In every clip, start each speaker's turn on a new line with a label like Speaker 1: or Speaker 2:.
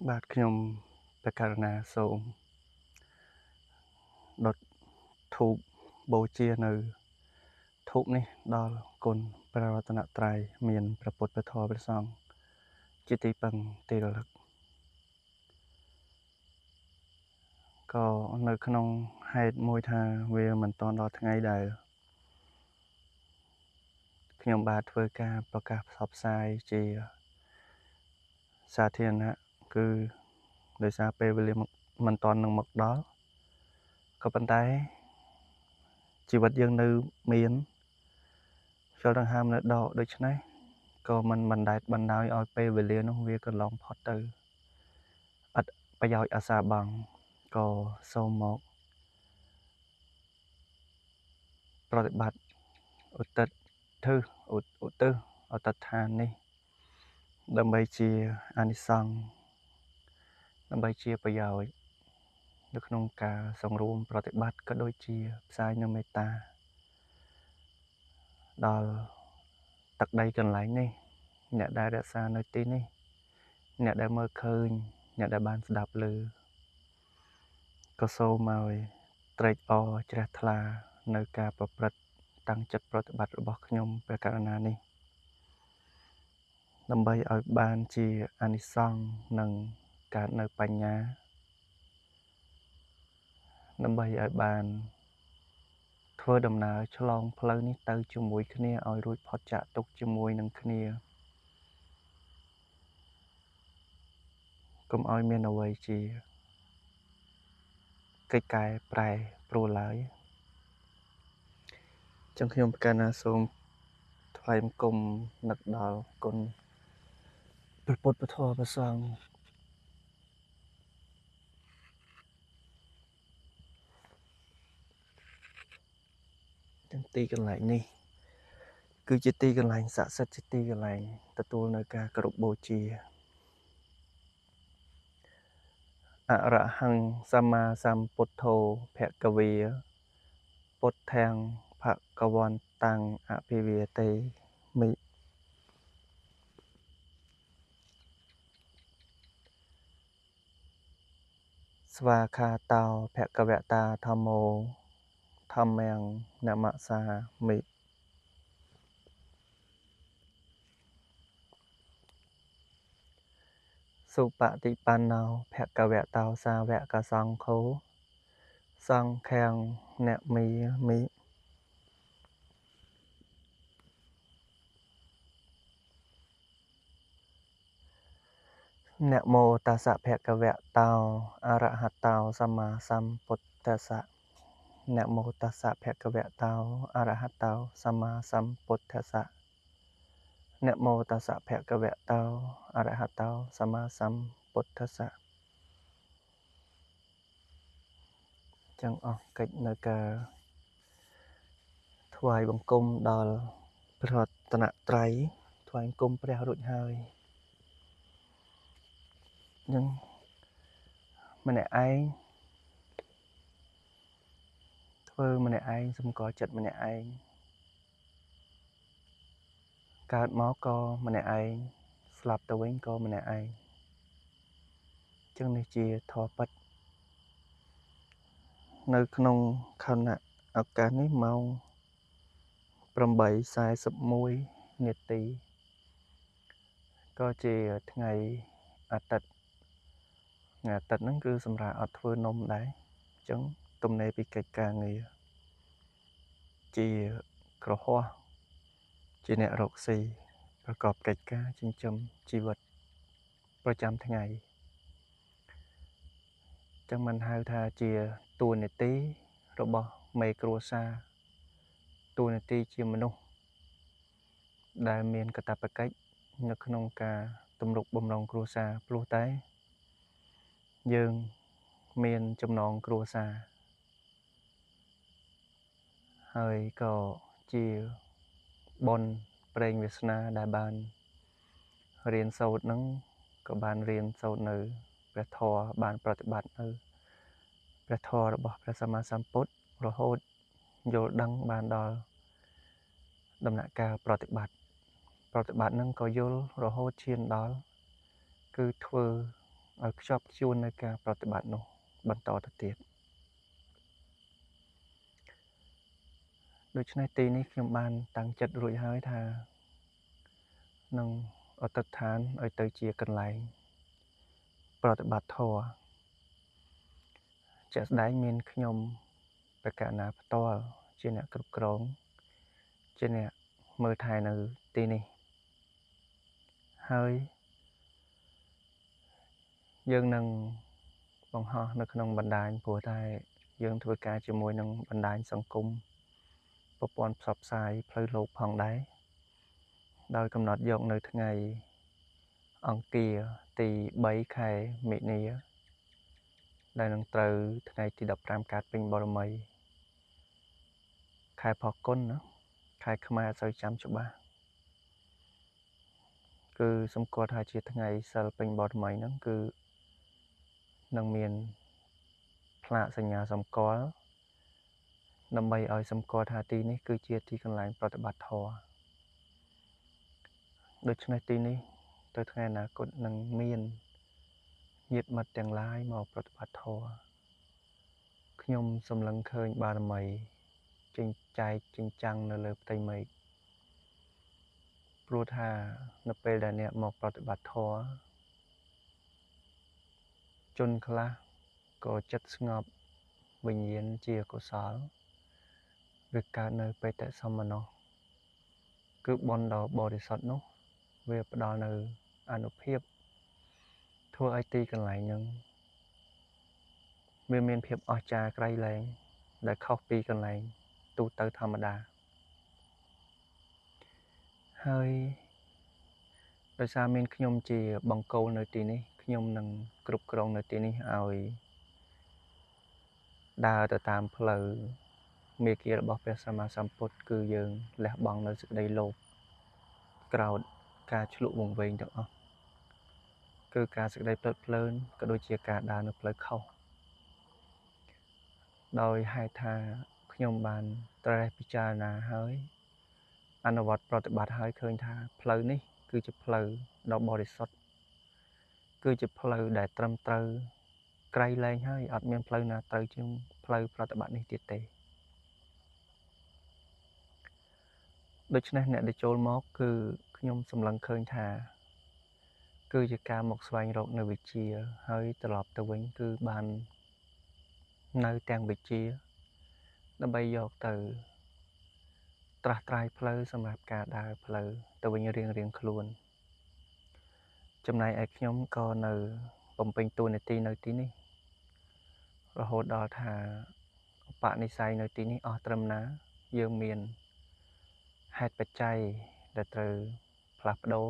Speaker 1: បាទខ្ញុំបកករណាសូមដុតធូបបូជានៅធូបនេះដល់គុណព្រះរតនត្រ័យមានព្រះពុទ្ធព្រះធម៌ព្រះសង្ឃជាទីពឹងទីរលឹកក៏នៅក្នុងហេតុមួយថាវាមិនតាន់ដល់ថ្ងៃដែលខ្ញុំបាទធ្វើការប្រកាសផ្សព្វផ្សាយជាសាធារណៈគឺដោយសារពេលវេលាមិនតាន់នឹងមកដល់ក៏ប៉ុន្តែជីវិតយើងនៅមានខ្យល់ដង្ហើមនៅដកដូច្នេះក៏មិនបណ្តែតបណ្ដោយឲ្យពេលវេលានោះវាកន្លងផុតទៅអត់ប្រយោជន៍អាសាបង់ក៏សូមមកប្រតិបត្តិឧទ្ទិសឧទ្ទិដ្ឋាននេះដើម្បីជាអានិសង្ឃដើម្បីជាប្រយោជន៍នៅក្នុងការសង្រួមប្រតិបត្តិក៏ដូចជាផ្សាយនូវមេត្តាដល់ទឹកដីកន្លែងនេះអ្នកដែលរក្សានៅទីនេះអ្នកដែលមើលឃើញអ្នកដែលបានស្ដាប់ឮក៏សូមឲ្យត្រេកអរជ្រះថ្លានៅការប្រព្រឹត្តតាំងចិត្តប្រតិបត្តិរបស់ខ្ញុំព្រះករុណានេះដើម្បីឲ្យបានជាអានិសង្ឃនិងកើតនៅបញ្ញាដើម្បីឲ្យបានធ្វើដំណើរឆ្លងផ្លូវនេះទៅជាមួយគ្នាឲ្យរួចផុតចាកទុក្ខជាមួយនឹងគ្នាកុំឲ្យមានអ្វីជាកិច្ចកែប្រែប្រួលឡើយចឹងខ្ញុំប្រកាសណាសូមថ្លែងបង្គំនឹកដល់គុណព្រះពុទ្ធពធព្រះសង្ឃទាំងទីកន្លែងនេះគឺជាទីកន្លែងស័ក្តិសិទ្ធិជាទីកន្លែងទទួលនៅការគោរពបូជាអរហង្គសម្មាសម្ពុទ្ធោភគវាពុទ្ធាំភគវន្តាំងអភិវាទេមិស្វាខាតោភគវតាធម្មោធម្មំនមស្សាមិសុបតិបណ្ណោភគវតោសាវកសង្ឃោសង្ឃាំនមីមិនមោតស្សៈភគវតោអរហតោសម្មាសម្ពុទ្ធស្សៈនមោតស្សៈភគវតោអរហតោសម្មាសម្ពុទ្ធស្សៈនមោតស្សៈភគវតោអរហតោសម្មាសម្ពុទ្ធស្សៈចឹងអស់កិច្ចនៅការថ្វាយបង្គំដល់ព្រះរតនត្រ័យថ្វាយបង្គំព្រះរួចហើយចឹងម្នាក់ឯងធ្វើម្នាក់ឯងសម្គាល់ចិត្តម្នាក់ឯងកើតមកក៏ម្នាក់ឯងស្លាប់ទៅវិញក៏ម្នាក់ឯងចឹងនេះជាធម៌ពិតនៅក្នុងខណៈឱកាសនេះម៉ោង 8:41 នាទីក៏ជាថ្ងៃអាទិត្យថ្ងៃអាទិត្យហ្នឹងគឺសម្រាប់អត់ធ្វើនំដែរអញ្ចឹងទំនេរពីកិច្ចការងារជាក្រហមជាអ្នករកស៊ីប្រកបកិច្ចការចិញ្ចឹមជីវិតប្រចាំថ្ងៃចឹងមិនហៅថាជាតួនាទីរបស់មេគ្រួសារតួនាទីជាមនុស្សដែលមានកាតព្វកិច្ចនៅក្នុងការទម្រង់បំរុងគ្រួសារព្រោះតែយើងមានចំណងគ្រួសារហើយក៏ជាបុណ្យប្រេងវាសនាដែលបានរៀនសូត្រនឹងក៏បានរៀនសូត្រនៅព្រះធម៌បានប្រតិបត្តិនៅព្រះធម៌របស់ព្រះសម្មាសម្ពុទ្ធរហូតយល់ដឹងបានដល់ដំណាក់កាលប្រតិបត្តិនឹងក៏យល់រហូតឈានដល់គឺធ្វើ ឲ្យខ្ជាប់ខ្ជួននៅការប្រតិបត្តិនោះបន្តទៅទៀតដូច្នេះទីនេះខ្ញុំបានតាំងចិត្តរួចហើយថានឹងអត្តដ្ឋានឲ្យទៅជាកន្លែងប្រតិបត្តិធម៌ជាក់ស្ដែងមានខ្ញុំបកណាផ្ទាល់ជាអ្នកគ្រប់គ្រងជាអ្នកមើលថែនៅទីនេះហើយយើងនឹងបង្ហោះនៅក្នុងបណ្ដាញព្រោះតែយើងធ្វើការជាមួយនឹងបណ្ដាញសង្គមប្រព័ន្ធផ្សព្វផ្សាយផ្លូវលោកផងដែរដោយកំណត់យកនៅថ្ងៃអង្គារទី3ខែមិនិនាដែលនឹងត្រូវថ្ងៃទី15កើតពេញបរមីខែផគុណណាខែខ្មែរអត់សូវចាំច្បាស់គឺសម្គាល់ថាជាថ្ងៃសិលពេញបរមីហ្នឹងគឺនឹងមានផ្លាកសញ្ញាសម្គាល់ដើម្បីឲ្យសម្គាល់ថាទីនេះគឺជាទីកន្លែងប្រតិបត្តិធម៌ដូច្នេះទីនេះទៅថ្ងៃអនាគតនឹងមានញាតិមិត្តទាំងឡាយមកប្រតិបត្តិធម៌ខ្ញុំសម្លឹងឃើញបារមីចិញ្ចែកចិញ្ចាំងនៅលើផ្ទៃមេឃព្រោះថានៅពេលដែលអ្នកមកប្រតិបត្តិធម៌ជនខ្លះក៏ចិត្តស្ងប់វិញ្ញាណជាកុសលវាកើតនៅបេតិសមនោគឺបុណ្យដ៏បរិសុទ្ធនោះវាផ្ដល់នៅអានុភាពធ្វើឲ្យទីកន្លែងហ្នឹងវាមានភាពអស្ចារ្យក្រៃលែងដែលខុសពីកន្លែងទូទៅធម្មតាហើយដោយសារមានខ្ញុំជាបង្គោលនៅទីនេះខ្ញុំនឹងគ្រប់គ្រងនៅទីនេះឲ្យដើរទៅតាមផ្លូវមេគារបស់ព្រះសម្មាសម្ពុទ្ធគឺយើងលះបង់នៅសេចក្តីលោភក្រោធការឆ្លក់វង្វេងទាំងអស់គឺការសេចក្តីភ្លើតភ្លើនក៏ដូចជាការដើរនៅផ្លូវខុសដោយហេតុថាខ្ញុំបានត្រិះពិចារណាហើយអនុវត្តប្រតិបត្តិហើយឃើញថាផ្លូវនេះគឺជាផ្លូវដ៏បរិសុទ្ធគឺជាផ្លូវដែលត្រឹមត្រូវក្រៃលែងហើយអត់មានផ្លូវណាត្រូវជាងផ្លូវប្រតិបត្តិនេះទៀតទេដូច្នេះអ្នកដែលចូលមកគឺខ្ញុំសម្លឹងឃើញថាគឺជាការមកស្វែងរកនៅវិជ្ជាហើយត្រឡប់ទៅវិញគឺបាននៅទាំងវិជ្ជាដើម្បីយកទៅត្រាស់ត្រាយផ្លូវសម្រាប់ការដើរផ្លូវទៅវិញរៀងៗខ្លួនចំណែកឯខ្ញុំក៏នៅបំពេញតួនាទីនៅទីនេះរហូតដល់ថាឧបនិស្ស័យនៅទីនេះអស់ត្រឹមណាយើងមានហេតុបច្ច័យដែលត្រូវផ្លាស់ប្ដូរ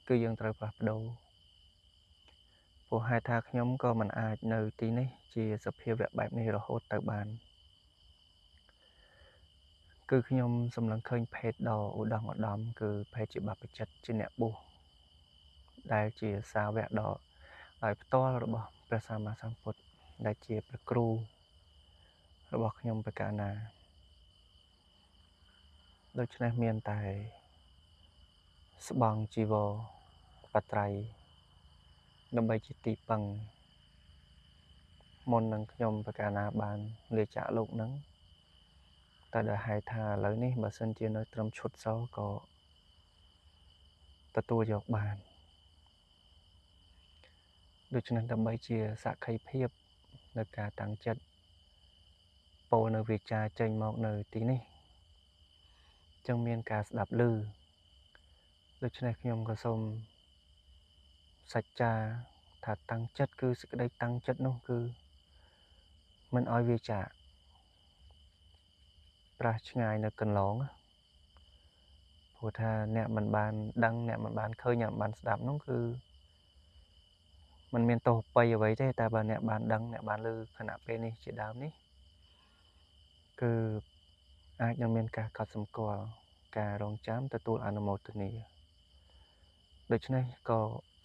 Speaker 1: គឺយើងត្រូវផ្លាស់ប្ដូរព្រោះហេតុថាខ្ញុំក៏មិនអាចនៅទីនេះជាសភាវៈបែបនេះរហូតទៅបានគឺខ្ញុំសម្លឹងឃើញភេទដ៏ឧត្តមឧត្តមគឺភេទជាបព្វជិតជាអ្នកបួសដែលជាសាវកដ៏ដោយផ្ទាល់របស់ព្រះសម្មាសម្ពុទ្ធដែលជាព្រះគ្រូរបស់ខ្ញុំបកណាដូច្នេះមានតែស្បង់ជីវរបត្រៃដើម្បីជាទីពឹងមុននឹងខ្ញុំបកណាបានលាចាកលោកនឹងតែដែលហេតុថាឥឡូវនេះបើសិនជានៅត្រឹមឈុតសក៏ទទួលយកបានដូច្នេះដើម្បីជាសក្ខីភាពនៅការតាំងចិត្តពោលនៅវាចាចេញមកនៅទីនេះចឹងមានការស្ដាប់ឮដូច្នេះខ្ញុំក៏សូមសច្ចាថាតាំងចិត្តគឺសេចក្តីតាំងចិត្តនោះគឺមិនឲ្យវាចាកប្រាសឆ្ងាយនៅកន្លងព្រោះថាអ្នកមិនបានដឹងអ្នកមិនបានឃើញអ្នកមិនបានស្ដាប់នោះគឺมันមានទោសបីអ្វីទេតែបើអ្នកបានដឹងអ្នកបានឮខណៈពេលនេះជាដើមនេះគឺអាចនឹងមានការកត់សម្គាល់ការរងចាំទទួលអនុមោទនាដូច្នេះក៏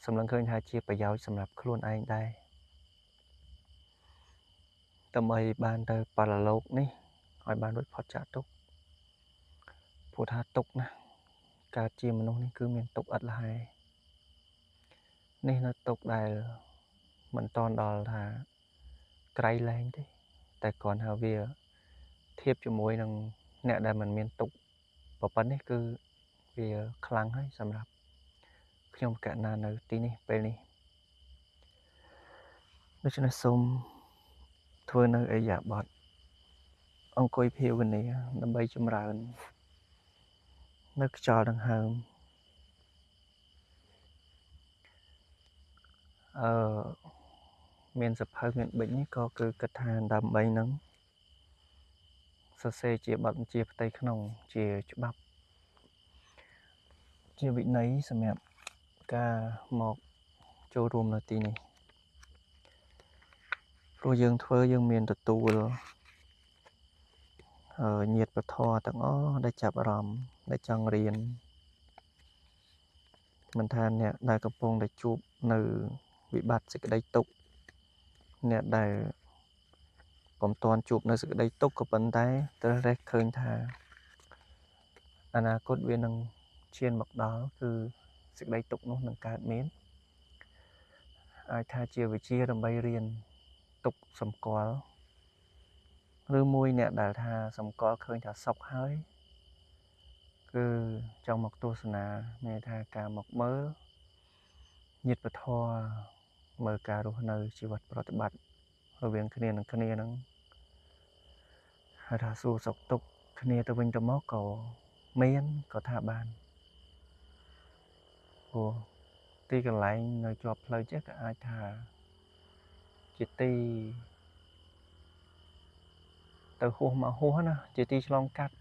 Speaker 1: សម្លឹងឃើញថាជាប្រយោជន៍សម្រាប់ខ្លួនឯងដែរដើម្បីបានទៅបរលោកនេះឲ្យបានរួចផុតចាកទុក្ខព្រោះថាទុក្ខណាកើតជាមនុស្សនេះគឺមានទុក្ខឥតល្ហែនេះនៅទុក្ខដែល មិនតន់ដល់ថាក្រៃលែងទេតែគ្រាន់ថាវាធៀបជាមួយនឹងអ្នកដែលមិនមានទុកប៉ុណ្ណេះគឺវាខ្លាំងហើយសម្រាប់ខ្ញុំកណ្ណានៅទីនេះពេលនេះដូច្នេះសូមធ្វើនៅឥរិយាបថអង្គុយភាវនាដើម្បីចម្រើននៅខ្យល់ដង្ហើមមានសភៅមានបិចនេះក៏គឺគិតថាដើម្បីនឹងសរសេរជាបទបញ្ជាផ្ទៃក្នុងជាច្បាប់ជាវិន័យសម្រាប់ការមកចូលរួមនៅទីនេះព្រោះយើងមានទទួលញាតិពធទាំងអស់ដែលចាប់អារម្មណ៍ដែលចង់រៀនមិនថាអ្នកដែលកំពុងតែជួបនៅវិបត្តិសេចក្តីទុក្ខអ្នកដែលពុំទាន់ជួបនៅសេចក្តីទុក្ខក៏ប៉ុន្តែត្រូវរេះឃើញថាអនាគតវានឹងឈានមកដល់គឺសេចក្តីទុក្ខនោះនឹងកើតមានអាចថាជាវិជាដើម្បីរៀនទុក្ខសម្គាល់ឬមួយអ្នកដែលថាសម្គាល់ឃើញថាសុខហើយគឺចង់មកទស្សនាមានថាការមកមើលញាតិពធមើលការរស់នៅជីវិតប្រតិបត្តិរវាងគ្នានឹងគ្នានឹងហើយថាសួរសុខទុក្ខគ្នាទៅវិញទៅមកក៏មានក៏ថាបានព្រោះទីកន្លែងនៅជាប់ផ្លូវចេះក៏អាចថាជាទីទៅហួសមកហួសណាជាទីឆ្លងកាត់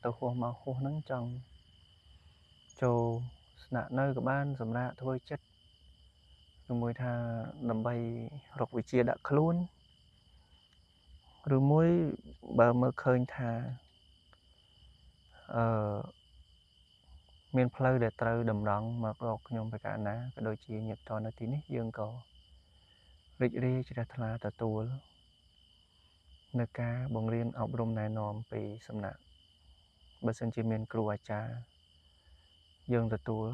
Speaker 1: ទៅហួសមកហួសហ្នឹងចង់ចូលស្នាក់នៅក៏បានសម្រាប់ធ្វើចិត្តឬមួយថាដើម្បីរកវិជាដាក់ខ្លួនឬមួយបើមើលឃើញថាមានផ្លូវដែលត្រូវតម្រង់មករកខ្ញុំបកាណាក៏ដូចជាញាតិតនៅទីនេះយើងក៏រីករាយជ្រះថ្លាទទួលនៅការបង្រៀនអប់រំណែនាំពីសំណាក់បើសិនជាមានគ្រូអាចារ្យយើងទទួល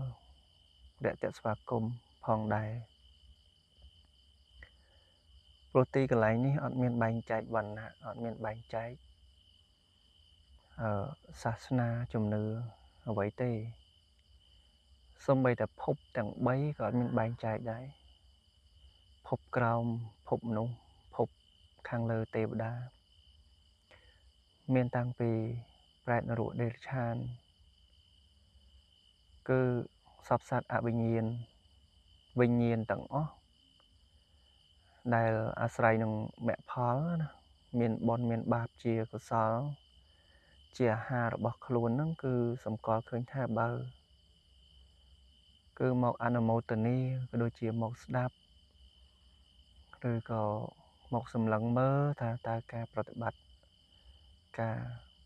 Speaker 1: រាក់ទាក់ស្វាគមន៍ផងដែរព្រោះទីកន្លែងនេះអត់មានបែងចែកវណ្ណៈអត់មានបែងចែកសាសនាជំនឿអ្វីទេសូម្បីតែភពទាំង3ក៏អត់មានបែងចែកដែរភពក្រោមភពមនុស្សភពខាងលើទេវតាមានតាំងពីប្រែតនរកដេរឆានគឺសពសត្វអវិញ្ញាណវិញ្ញាណទាំងអស់ដែលអាស្រ័យនឹងមគ្គផលណាមានបុណ្យមានបាបជាកុសលជាអាហាររបស់ខ្លួនហ្នឹងគឺសម្គាល់ឃើញថាបើគឺមកអនុមោទនាក៏ដូចជាមកស្ដាប់ឬក៏មកសម្លឹងមើលថាតើការប្រតិបត្តិការ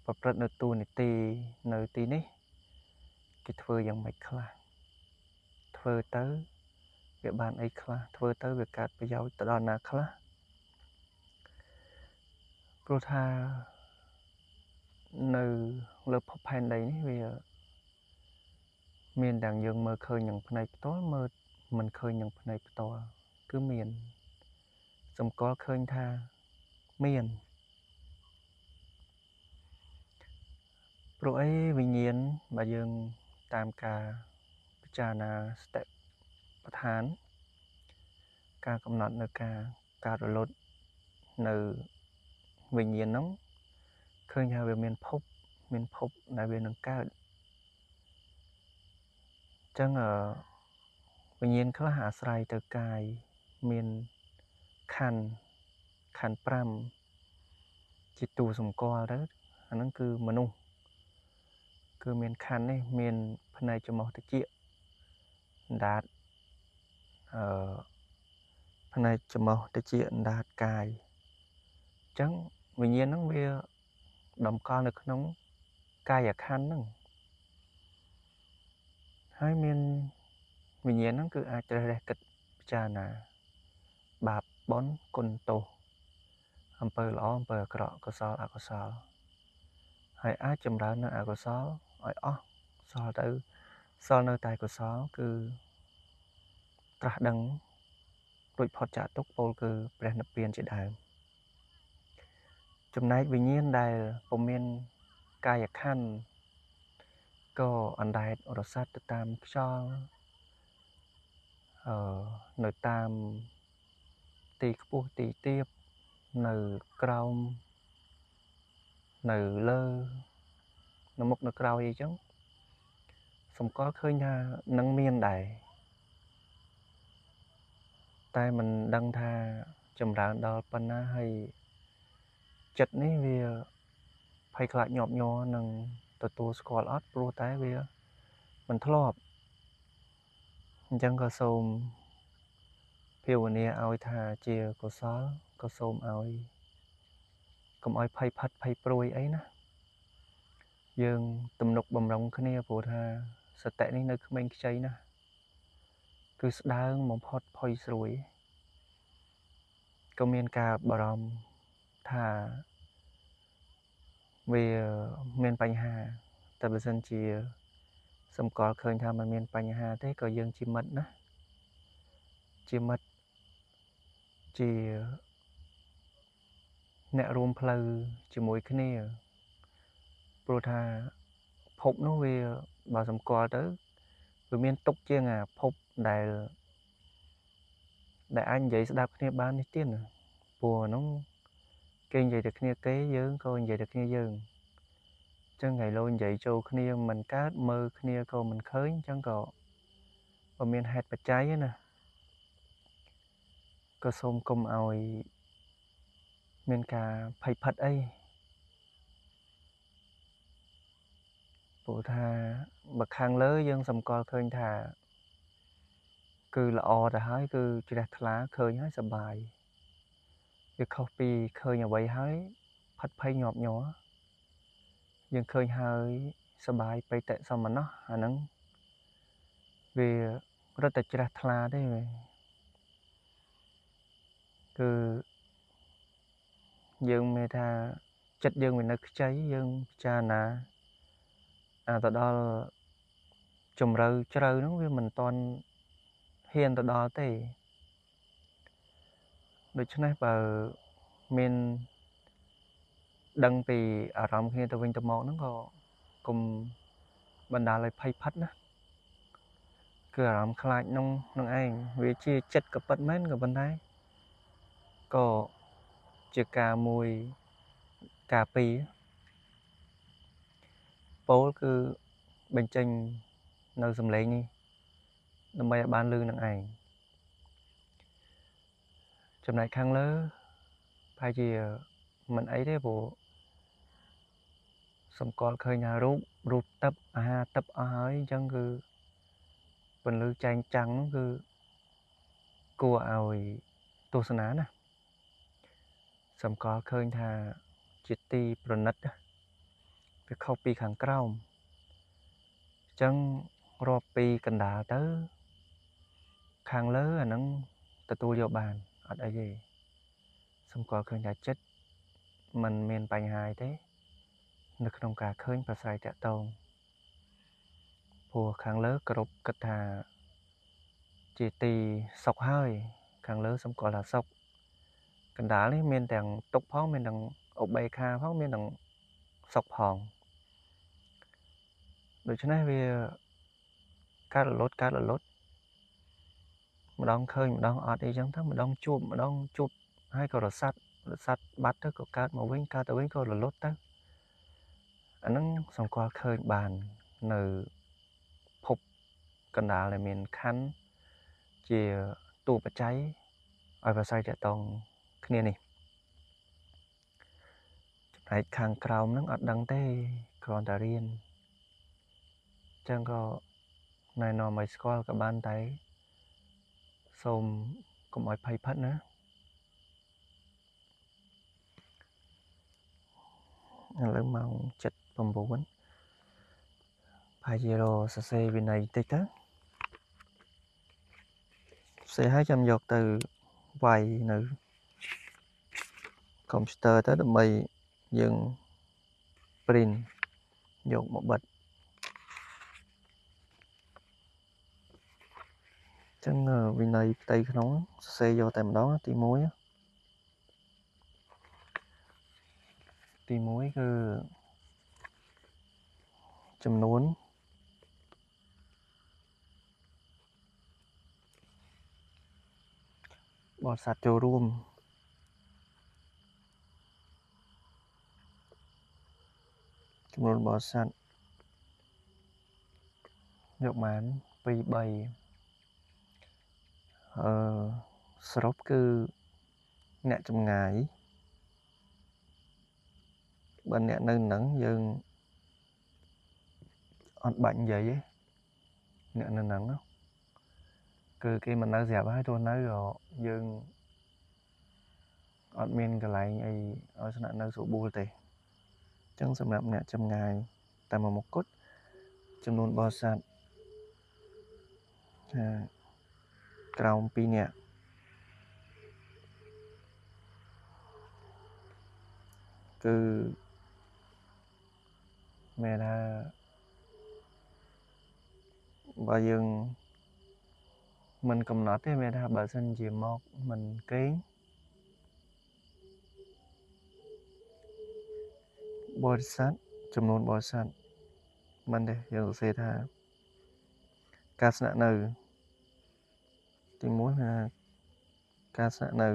Speaker 1: ប្រព្រឹត្តនៅទូនីតិនៅទីនេះគេធ្វើយ៉ាងម៉េចខ្លះធ្វើទៅវាបានអីខ្លះធ្វើទៅវាកើតប្រយោជន៍ទៅដល់ណាខ្លះព្រោះថានៅលើភពផែនដីនេះវាមានទាំងយើងមើលឃើញនឹងផ្នែកផ្ទាល់មើលមិនឃើញនឹងផ្នែកផ្ទាល់គឺមានសម្គាល់ឃើញថាមានព្រោះអីវិញ្ញាណបើយើងតាមការពិចារណាសតិប្បដ្ឋានការកំណត់នៅការរលត់នៅវិញ្ញាណហ្នឹងឃើញថាវាមានភពដែលវានឹងកើតអញ្ចឹងវិញ្ញាណខ្លះអាស្រ័យទៅកាយមានខណ្ឌ5ជាតួសម្គាល់ទៅអាហ្នឹងគឺមនុស្សគឺមានខណ្ឌនេះមានផ្នែកច្រមុះតិចអណ្ដាតផ្នែកច្រមុះតិចអណ្ដាតកាយអញ្ចឹងវិញ្ញាណហ្នឹងវាតម្កល់នៅក្នុងកាយខណ្ឌហ្នឹងហើយមានវិញ្ញាណហ្នឹងគឺអាចជ្រើសរើសគិតពិចារណាបាបបុណ្យគុណទោសអំពើល្អអំពើអាក្រក់កុសលអកុសលហើយអាចចម្រើននៅអកុសលឲ្យអស់សល់នៅតែកុសលគឺត្រាស់ដឹង រួចផុតចាកទុក្ខពោលគឺព្រះនិព្វានជាដើមចំណែកវិញ្ញាណដែលពុំមានកាយខណ្ឌក៏អណ្ដែតរសាត់ទៅតាមខ្យល់នៅតាមទីខ្ពស់ទីទាបនៅក្រោមនៅលើនៅមុខនៅក្រោយអីចឹងសម្គាល់ឃើញថានឹងមានដែរតែមិនដឹងថាចម្រើនដល់ប៉ុណ្ណាហើយចិត្តនេះវាភ័យខ្លាចញាប់ញ័រនឹងទទួលស្គាល់អត់ព្រោះតែវាមិនធ្លាប់អញ្ចឹងក៏សូមភាវនាឲ្យថាជាកុសលក៏សូមឲ្យកុំឲ្យភ័យផិតភ័យព្រួយអីណាយើងទំនុកបំរុងគ្នាព្រោះថាសតិនេះនៅក្មេងខ្ចីណាស់គឺស្ដើងបំផុតផុយស្រួយក៏មានការបារម្ភថាវាមានបញ្ហាតែបើសិនជាសម្គាល់ឃើញថាมันមានបញ្ហាទេក៏យើងជាមិត្តណាជាមិត្តជាអ្នករួមផ្លូវជាមួយគ្នាព្រោះថាភពនោះវាបើសម្គាល់ទៅវាមានទុកជាងអាភពដែលអាចនិយាយស្ដាប់គ្នាបាននេះទៀតព្រោះហ្នឹងគេនិយាយតែគ្នាគេយើងក៏និយាយតែគ្នាយើងអញ្ចឹងថ្ងៃលោនិយាយចូលគ្នាមិនកើតមើលគ្នាក៏មិនឃើញអញ្ចឹងក៏មានហេតុបច្ច័យណាក៏សូមកុំឲ្យមានការភ័យផិតអីព្រោះថាបើខាងលើយើងសម្គាល់ឃើញថាគឺល្អទៅហើយគឺជ្រះថ្លាឃើញហើយសប្បាយវាខុសពីឃើញអ្វីហើយផិតភ័យញាប់ញ័រយើងឃើញហើយសប្បាយបិតិសមណោះអាហ្នឹងវារត់តែជ្រះថ្លាទេគឺយើងមានថាចិត្តយើងវានៅខ្ចីយើងពិចារណាទៅដល់ជំរឿជ្រៅហ្នឹងវាមិនតាន់ហ៊ានទៅដល់ទេដូច្នេះបើមានដឹងពីអារម្មណ៍គ្នាទៅវិញទៅមកហ្នឹងក៏កុំបណ្ដាលឲ្យភ័យផិតណាគឺអារម្មណ៍ខ្លាចនឹងឯងវាជាចិត្តក៏ពិតមែនក៏ប៉ុន្តែក៏ជាការមួយការពីពោលគឺបញ្ចេញនៅសំឡេងនេះដើម្បីឲ្យបានលឺនឹងឯងចំណែកខាងលើប្រហែលជាមិនអីទេព្រោះសម្គាល់ឃើញថារូបទឹកអាហារទឹកអស់ហើយអញ្ចឹងគឺពន្លឺចែងចាំងនោះគឺគួរឲ្យទស្សនាណាសម្គាល់ឃើញថាជាទីប្រណិតវាខុសពីខាងក្រោមអញ្ចឹងរាប់ពីកណ្ដាលទៅខាងលើអាហ្នឹងទទួលយកបានអត់អីទេសម្គាល់ឃើញថាចិត្តมันមានបញ្ហាទេនៅក្នុងការឃើញប្រស្រ័យតាក់ទងព្រោះខាងលើគ្រប់គិតថាជាទីសុខហើយខាងលើសម្គាល់ថាសុខកណ្ដាលនេះមានទាំងទុក្ខផងមានទាំងឧបេក្ខាផងមានទាំងសុខផងដូច្នេះវាកើតរលត់ម្ដងឃើញម្ដងអត់អីចឹងទៅម្ដងជួបហើយក៏រសាត់បាត់ទៅក៏កើតមកវិញកើតទៅវិញក៏រលត់ទៅអាហ្នឹងសម្គាល់ឃើញបាននៅភពកណ្ដាលដែលមានខណ្ឌជាតួបច្ច័យឲ្យប្រស័យតាក់ទងគ្នានេះចំណែកខាងក្រោមហ្នឹងអត់ដឹងទេគ្រាន់តែរៀនអញ្ចឹងក៏ណែនាំឲ្យស្គាល់ក៏បានតែសូមកុំឲ្យភ័យផិតណាឥឡូវម៉ោង 7:09 ប្រហែលជារសរសេរវិន័យតិចទៅផ្សេងហើយចាំយកទៅវាយនៅកុំព្យូទ័រទៅដើម្បីយើង print យកមកបិទ ចឹងវិន័យផ្ទៃក្នុងសរសេរយកតែម្ដងទី1គឺចំនួនបរិស័ទចូលរួមចំនួនបរិស័ទយកបាន2 3សរុបគឺអ្នកចម្ងាយបើអ្នកនៅនឹងយើងអត់បាច់និយាយទេអ្នកនៅនឹងគឺគេមិននៅស្រាប់ហើយទោះនៅក៏យើងអត់មានកន្លែងអីឲ្យស្នាក់នៅស្រួលបួលទេអញ្ចឹងសម្រាប់អ្នកចម្ងាយតែមួយមុខគត់ចំនួនបរិស័ទក្រោម2នាក់គឺមានថាបើយើងមិនកំណត់ទេមានថាបើសិនជាមកមិនគេងបរិស័ទចំនួនបរិស័ទមិនទេយើងសរសេរថាការស្នាក់នៅទី1ថាការស្នាក់នៅ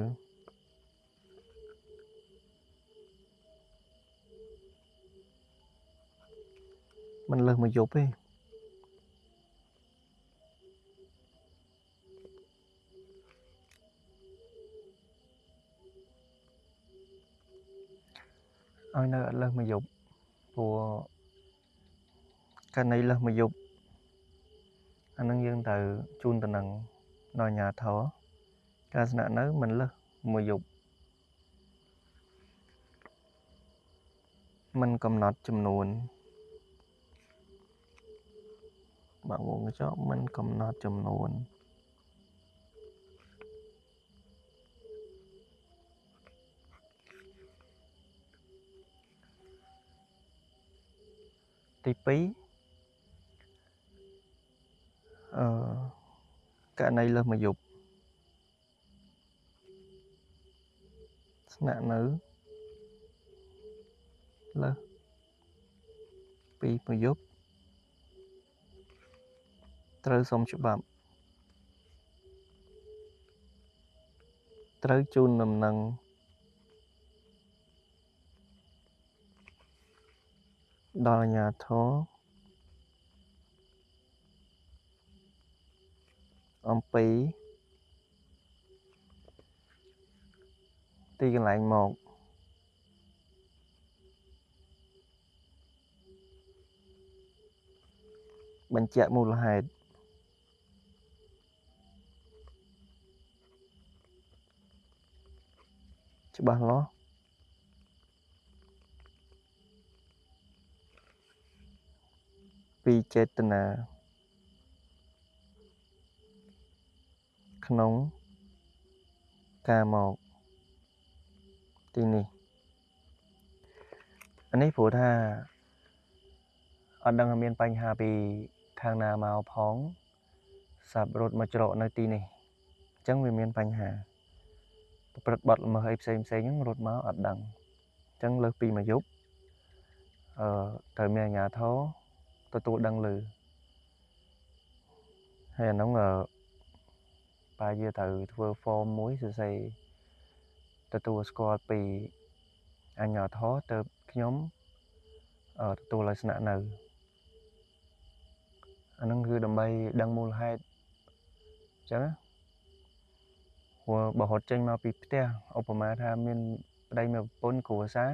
Speaker 1: មិនលើសមួយយប់ទេឲ្យនៅអត់លើសមួយយប់ព្រោះករណីលើសមួយយប់អានឹងយើងត្រូវជូនតំណែងដល់អាជ្ញាធរការស្នាក់នៅមិនលើសមួយយប់មិនកំណត់ចំនួនបើកវងកញ្ចក់មិនកំណត់ចំនួនទី2ករណីលើសមួយយប់ស្នាក់នៅលើសពីមួយយប់ត្រូវសុំច្បាប់ត្រូវជូនដំណឹងដល់អាជ្ញាធរអំពីទីកន្លែងមកបញ្ជាក់មូលហេតុច្បាស់លាស់ពីចេតនាក្នុងការមកទីនេះអានេះព្រោះថាអត់ដឹងថាមានបញ្ហាពីខាងណាមកផងសាប់រត់មកច្រកនៅទីនេះអញ្ចឹងវាមានបញ្ហាប្រព្រឹត្តបទល្មើសអីផ្សេងហ្នឹងរត់មកអត់ដឹងអញ្ចឹងលើសពីមួយយប់ត្រូវមានអាជ្ញាធរទទួលដឹងឮហើយអាហ្នឹងបើយើងត្រូវធ្វើ form មួយសរសេរទទួលស្គាល់ពីអាជ្ញាធរទៅខ្ញុំទទួលឲ្យស្នាក់នៅអាហ្នឹងគឺដើម្បីដឹងមូលហេតុអញ្ចឹងព្រោះបើរត់ចេញមកពីផ្ទះឧបមាថាមានប្តីមានប្រពន្ធគ្រួសារ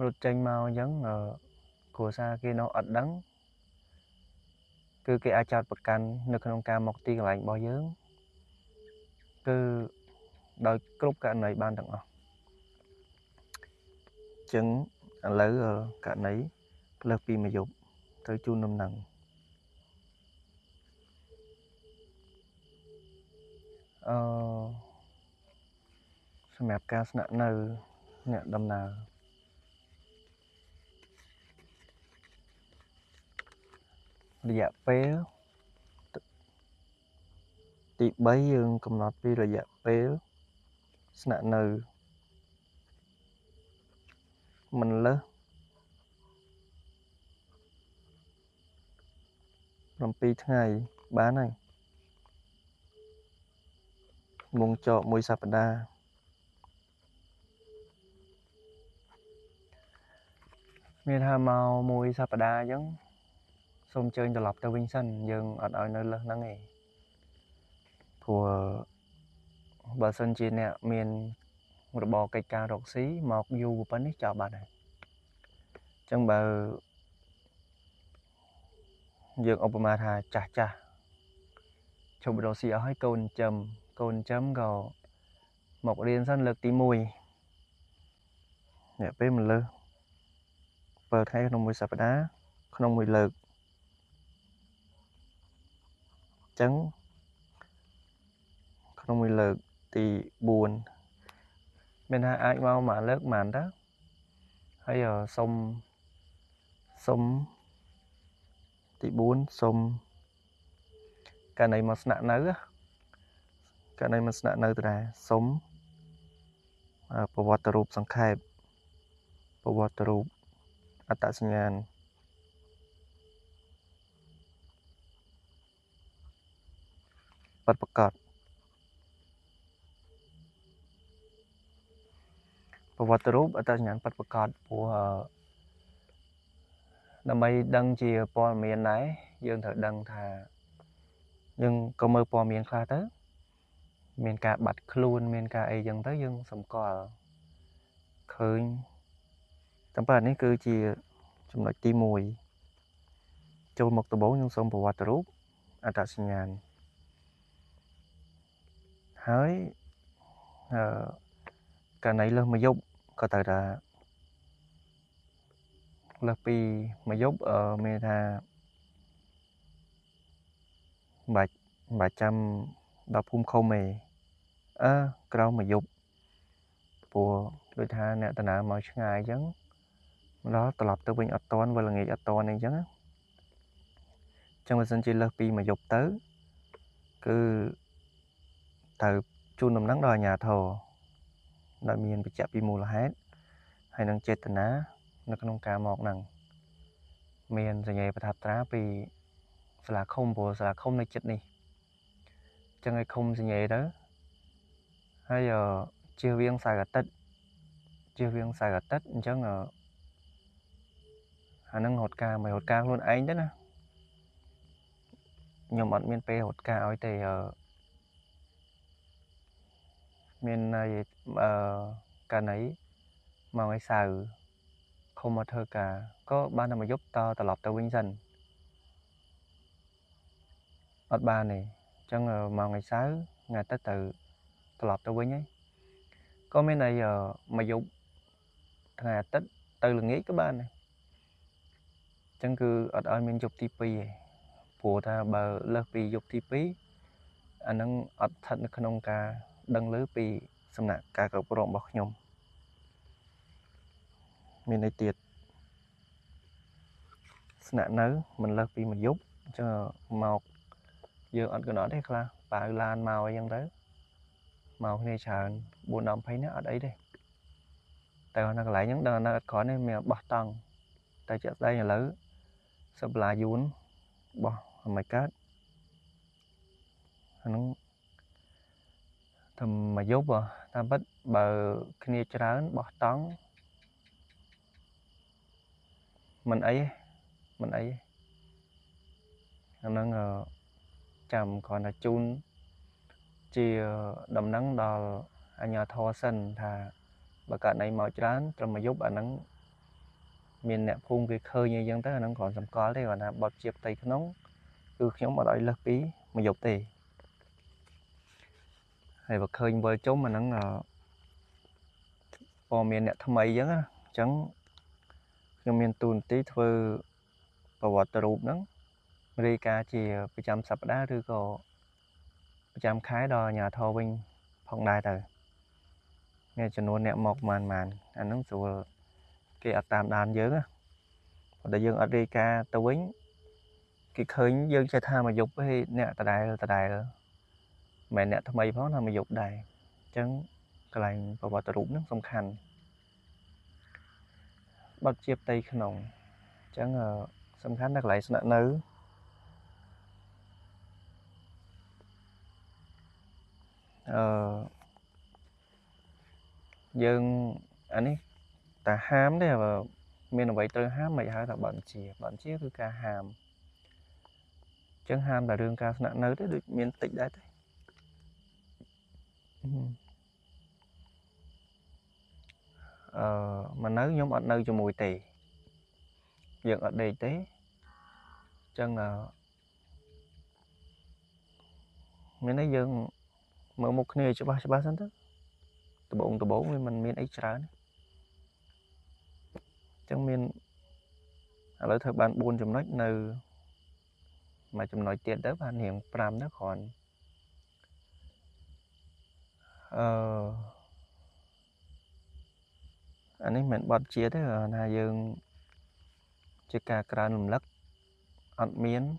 Speaker 1: រត់ចេញមកអញ្ចឹងគ្រួសារគេនៅអត់ដឹងគឺគេអាចចោទប្រកាន់នៅក្នុងការមកទីកន្លែងរបស់យើងគឺដោយគ្រប់ករណីបានទាំងអស់អញ្ចឹងឥឡូវករណីលើសពីមួយយប់ត្រូវជូនដំណឹងសម្រាប់ការស្នាក់នៅអ្នកដំណើររយៈពេល ទី3យើងកំណត់ពីរយៈពេលស្នាក់នៅមិនលើស7ថ្ងៃបានហើយវងចកមួយសប្តាហ៍មានថាមកមួយសប្តាហ៍អញ្ចឹងសូមអញ្ជើញត្រឡប់ទៅវិញសិនយើងអត់ឲ្យនៅលើសហ្នឹងទេព្រោះបើសិនជាអ្នកមានរបរកិច្ចការរកស៊ីមកយូរប៉ុណ្នេះចោលបាត់ហើយអញ្ចឹងបើយើងឧបមាថាចាស់ឈប់រកស៊ីអស់ហើយកូនចិញ្ចឹមក៏មករៀនសិនលើកទី1អ្នកពេលមិនលើ7ថ្ងៃក្នុងមួយសប្តាហ៍ក្នុងមួយលើកអញ្ចឹងក្នុងមួយលើកទី4មានថាអាចមកមួយលើកប៉ុន្មានទៅហើយសុំទី4សុំករណីមកស្នាក់នៅករណីមកស្នាក់នៅទៅដែរសុំប្រវត្តិរូបសង្ខេបប្រវត្តិរូបអត្តសញ្ញាណពិតប្រាកដប្រវត្តិរូបអត្តសញ្ញាណពិតប្រាកដព្រោះដើម្បីដឹងជាព័ត៌មានដែរយើងត្រូវដឹងថាយើងក៏មើលព័ត៌មានខ្លះទៅមានការបាត់ខ្លួនមានការអីចឹងទៅយើងសម្គាល់ឃើញតែប៉ុន្តែនេះគឺជាចំណុចទី1ចូលមកដំបូងយើងសូមប្រវត្តិរូបអត្តសញ្ញាណហើយករណីលើសមួយយប់ក៏ត្រូវថាលើសពីមួយយប់មានថាមិនបាច់ចាំដល់ភូមិឃុំទេក្រោមមួយយប់ព្រោះដូចថាអ្នកតាណាមកឆ្ងាយអញ្ចឹងម្ដងត្រឡប់ទៅវិញអត់តាន់វល់ល្ងាចអត់តាន់អីចឹងបើសិនជាលើសពីមួយយប់ទៅគឺត្រូវជូនដំណឹងដល់អាជ្ញាធរដែលមានបញ្ជាក់ពីមូលហេតុហើយនឹងចេតនានៅក្នុងការមកហ្នឹងមានសញ្ញាប្រថាប់ត្រាពីសាលាឃុំព្រោះសាលាឃុំនៅជិតនេះអញ្ចឹងឲ្យឃុំសញ្ញាទៅហើយជៀសវាងសៅរ៍អាទិត្យអញ្ចឹងអាហ្នឹងរត់ការមិនរត់ការខ្លួនឯងទៅណាខ្ញុំអត់មានពេលរត់ការឲ្យទេមានករណីមកថ្ងៃសៅរ៍ឃុំមកធ្វើការក៏បានតែមួយយប់ត្រឡប់ទៅវិញសិនអត់បានទេអញ្ចឹងមកថ្ងៃសៅរ៍ថ្ងៃអាទិត្យទៅត្រឡប់ទៅវិញហើយក៏មានតែមួយយប់ថ្ងៃអាទិត្យទៅល្ងាចក៏បានដែរអញ្ចឹងគឺអត់ឲ្យមានយប់ទី2ទេព្រោះថាបើលើសពីយប់ទី2អាហ្នឹងអត់ស្ថិតនៅក្នុងការដឹងឮពីសំណាក់ការគ្រប់គ្រងរបស់ខ្ញុំមានន័យទៀតស្នាក់នៅមិនលើសពីមួយយប់អញ្ចឹងមកយើងអត់កំណត់ទេខ្លះប៉ាវឡានមកអីចឹងទៅមកគ្នាច្រើន4 10 20នាក់អត់អីទេតែនៅកន្លែងហ្នឹងដល់នៅអត់គ្រាន់ទេមានបោះតង់តែជាក់ស្ដែងឥឡូវសិបឡាយួនបោះមិនកើតអាហ្នឹងតែមួយយប់តាមពិតបើគ្នាច្រើនបោះតង់មិនអីអាហ្នឹងចាំគ្រាន់តែជូនជាដំណឹងដល់អាជ្ញាធរសិនថាបើករណីមកច្រើនត្រឹមមួយយប់អាហ្នឹងមានអ្នកភូមិគេឃើញអីចឹងទៅអាហ្នឹងគ្រាន់សម្គាល់ទេគាត់ថាបត់ជាផ្ទៃក្នុងគឺខ្ញុំអត់ឲ្យលើសពីមួយយប់ទេហើយបើឃើញវិលជុំអាហ្នឹងព័ត៌មានអ្នកថ្មីអញ្ចឹងខ្ញុំមានទូនាទីធ្វើប្រវត្តិរូបហ្នឹងរាយការណ៍ជាប្រចាំសប្តាហ៍ឬក៏ប្រចាំខែដល់អាជ្ញាធរវិញផងដែរទៅមានចំនួនអ្នកមកប៉ុន្មានអាហ្នឹងស្រួលគេអត់តាមដានយើងណាព្រោះតែយើងអត់រាយការណ៍ទៅវិញគេឃើញយើងចេះថាមកយប់ទេអ្នកដដែល mẹ nè thay phó là mà dục đài chẳng cái lành và vật rụng nó song khăn bắt chiếp tay khăn nồng chẳng song khăn đặc lại sẽ nữ dương anh ấy ta hám đấy mà miền vậy tôi hám mày hả là bọn chia cứ ca hàm chẳng hàm là đường ca sẽ nữ đấy được miền tịch đấy mà nấu nhóm ở nơi cho mùi tì dựng ở đây tế chân là mình nói dân mở một cái này cho ba sẵn đó từ bốn mình miền ấy trả chẳng miền ở thời ban buôn chùm nói nơi mà chùm nói tiền đó ban hiện pram đó còn anh ấy mình bật chia thế là dân chỉ cả cà nằm lắc ăn miến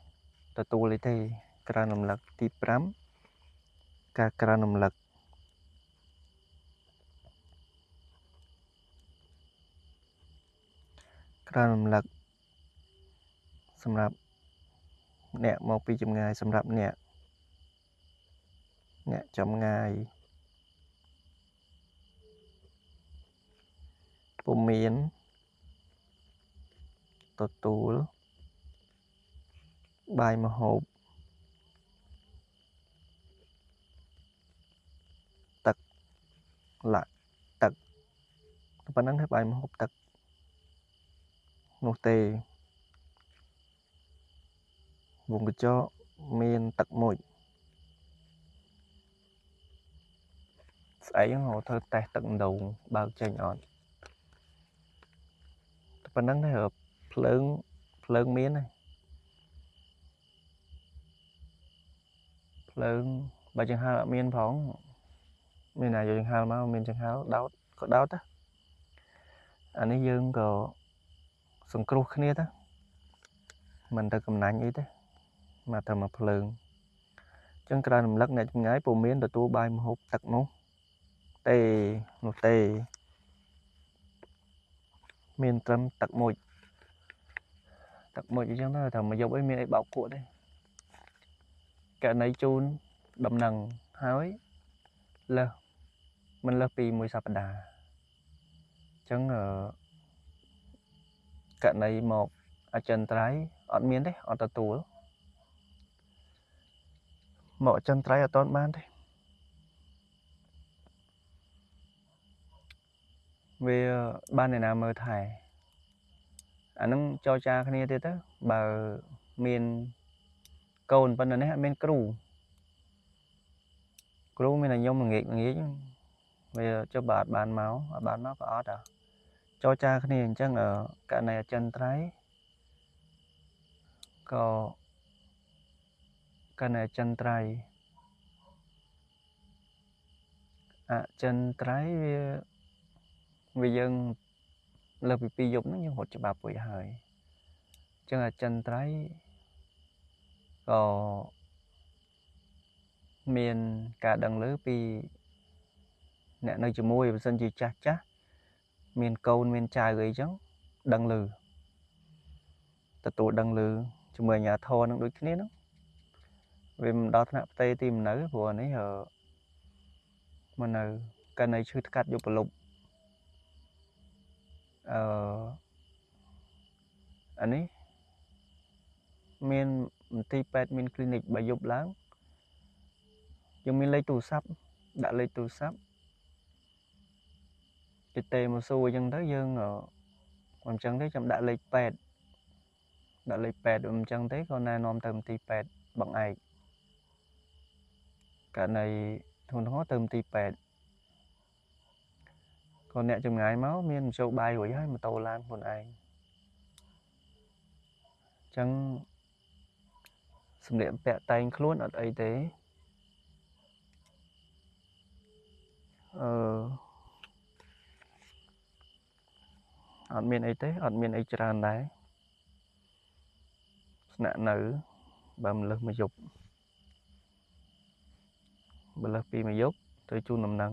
Speaker 1: từ tu lấy thì cà nằm lắc thì pram cà nằm lắc cà nằm lắcสำหรับเนี่ยមកពីចម្ងាយសម្រាប់អ្នកចម្ងាយពុំមានទទួលបាយម្ហូបទឹកឡាក់ទឹកប៉ុណ្ណឹងទេបាយម្ហូបទឹកនោះទេវងកញ្ចក់មានទឹកមួយស្អីហ្នឹងហៅធ្វើតេស្តទឹកដូងបើកចេញអត់ប៉ុណ្ណឹងទេភ្លើងមានហើយភ្លើងបើចង្ហើមអត់មានផងមានណាយកចង្ហើមមកមានចង្ហើមដោតក៏ដោតទៅអានេះយើងក៏សង្គ្រោះគ្នាទៅមិនទៅកំណាញ់អីទេមកតែមកភ្លើងអញ្ចឹងក្រៅរំលឹកអ្នកចម្ងាយពុំមានទទួលបាយម្ហូបទឹកនោះទេមានត្រឹមទឹកមួយអញ្ចឹងទៅថាមកយកអីមានអីបោកគក់ទេករណីជូនដំណឹងហើយលើសមិនលើសពីមួយសប្តាហ៍អញ្ចឹងករណីមកអចិន្ត្រៃយ៍អត់មានទេអត់ទទួលមកអចិន្ត្រៃយ៍អត់ទាន់បានទេវាបានអ្នកណាមើលថែអានឹងចរចាគ្នាទៀតទៅបើមានកូនប៉ុណ្ណឹងនេះអត់មានគ្រូមានតែខ្ញុំល្ងាចវាចុះបើអត់បានមកក៏អត់ចរចាគ្នាអញ្ចឹងករណីអចិន្ត្រៃយ៍ក៏ករណីអចិន្ត្រៃយ៍វាយើងលើពី2យប់ហ្នឹងយើងរត់ច្បាប់ពុយហើយអញ្ចឹងអចិន្ត្រៃយ៍ក៏មានការដឹងឮពីអ្នកនៅជាមួយបើសិនជាចាស់មានកូនមានចៅអីចឹងដឹងឮទទួលដឹងឮជាមួយអាជ្ញាធរនឹងដូចគ្នាហ្នឹងវាមិនដល់ថ្នាក់ផ្ទៃទីមិននៅព្រោះនេះមិននៅករណីឈឺថ្កាត់យកប្រលប់អានេះមានមន្ទីរពេទ្យមាន clinic បើយប់ឡើងយើងមានលេខទូរស័ព្ទដាក់លេខទូរស័ព្ទទេមកសួរអញ្ចឹងទៅយើងអញ្ចឹងទេចាំដាក់លេខពេទ្យអញ្ចឹងទេក៏ណែនាំទៅមន្ទីរពេទ្យបងឯកករណីធ្ងន់ធ្ងរទៅមន្ទីរពេទ្យក៏អ្នកចម្ងាយមកមានមធ្យោបាយរួចហើយម៉ូតូឡានខ្លួនឯងអញ្ចឹងសម្លៀកបំពាក់តែងខ្លួនអត់អីទេអត់មានអីទេអត់មានអីច្រើនដែរស្នាក់នៅបើមិនលើសមួយយប់ បើលើសពីមួយយប់ទៅជូនដំណឹង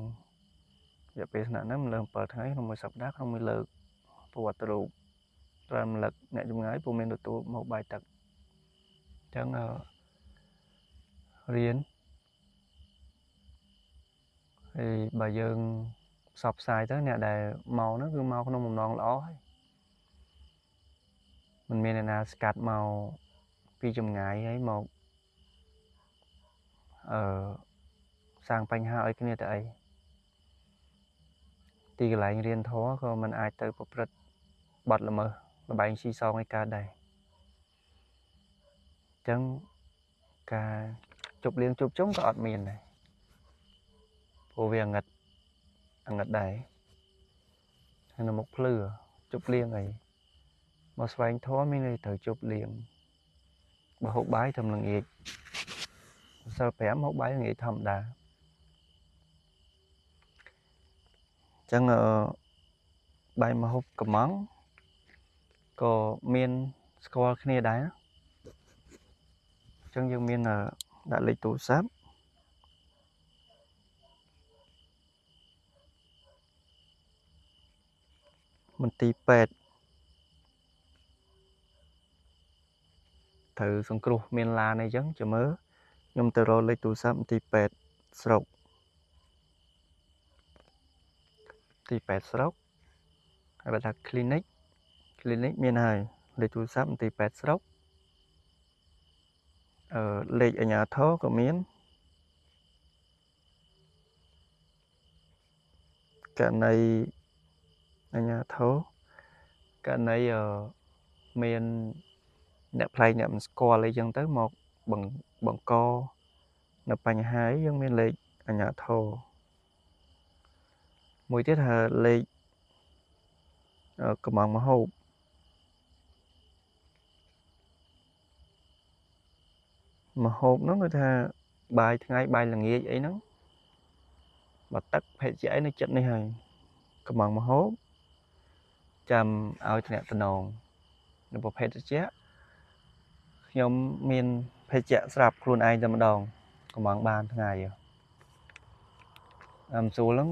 Speaker 1: រយៈពេលស្នាក់ហ្នឹងមិនលើស7ថ្ងៃក្នុងមួយសប្តាហ៍ក្នុងមួយលើកប្រវត្តិរូបត្រូវរំលឹកអ្នកចម្ងាយពុំមានទទួលមកបាយទឹកអញ្ចឹងរៀនហើយបើយើងផ្សព្វផ្សាយទៅអ្នកដែលមកហ្នឹងគឺមកក្នុងបំណងល្អហើយមិនមានអ្នកណាស្កាត់មកពីចម្ងាយហើយមកសាងបញ្ហាឲ្យគ្នាទៅអីទីកន្លែងរៀនធម៌ក៏មិនអាចទៅប្រព្រឹត្តបទល្មើសល្បែងស៊ីសងឲ្យកើតដែរអញ្ចឹងការជប់លៀងជប់ជុំក៏អត់មានដែរព្រោះវាអាណិតដែរហើយនៅមុខភ្លឺជប់លៀងអីមកស្វែងធម៌មានន័យត្រូវជប់លៀងបើហូបបាយត្រឹមល្ងាចសិល5ហូបបាយល្ងាចធម្មតាអញ្ចឹងបាយមកហូបកំងក៏មានស្គាល់គ្នាដែរអញ្ចឹងយើងមានដាក់លេខទូរស័ព្ទមន្ទីរពេទ្យត្រូវសង្គ្រោះមានឡានអីចឹងចាំមើលខ្ញុំទៅរកលេខទូរស័ព្ទមន្ទីរពេទ្យស្រុកទីពេទ្យស្រុកហើយបើថា clinic មានហើយលេខទូរស័ព្ទមន្ទីរពេទ្យស្រុកលេខអាជ្ញាធរក៏មានករណីអាជ្ញាធរករណីមានអ្នកផ្លែកអ្នកមិនស្គាល់អីចឹងទៅមកបង្កនៅបញ្ហាអីយើងមានលេខអាជ្ញាធរមួយទៀតថាលេខកំងមហូបហ្នឹងគឺថាបាយថ្ងៃបាយល្ងាចអីហ្នឹងបើទឹកភេសជ្ជៈអីនៅចិត្តនេះហើយកំងមហូបចាំឲ្យថ្នាក់តំណងនៅប្រភេទភេសជ្ជៈខ្ញុំមានភេសជ្ជៈស្រាប់ខ្លួនឯងតែម្ដងកំងបានថ្ងៃអំសួលហ្នឹង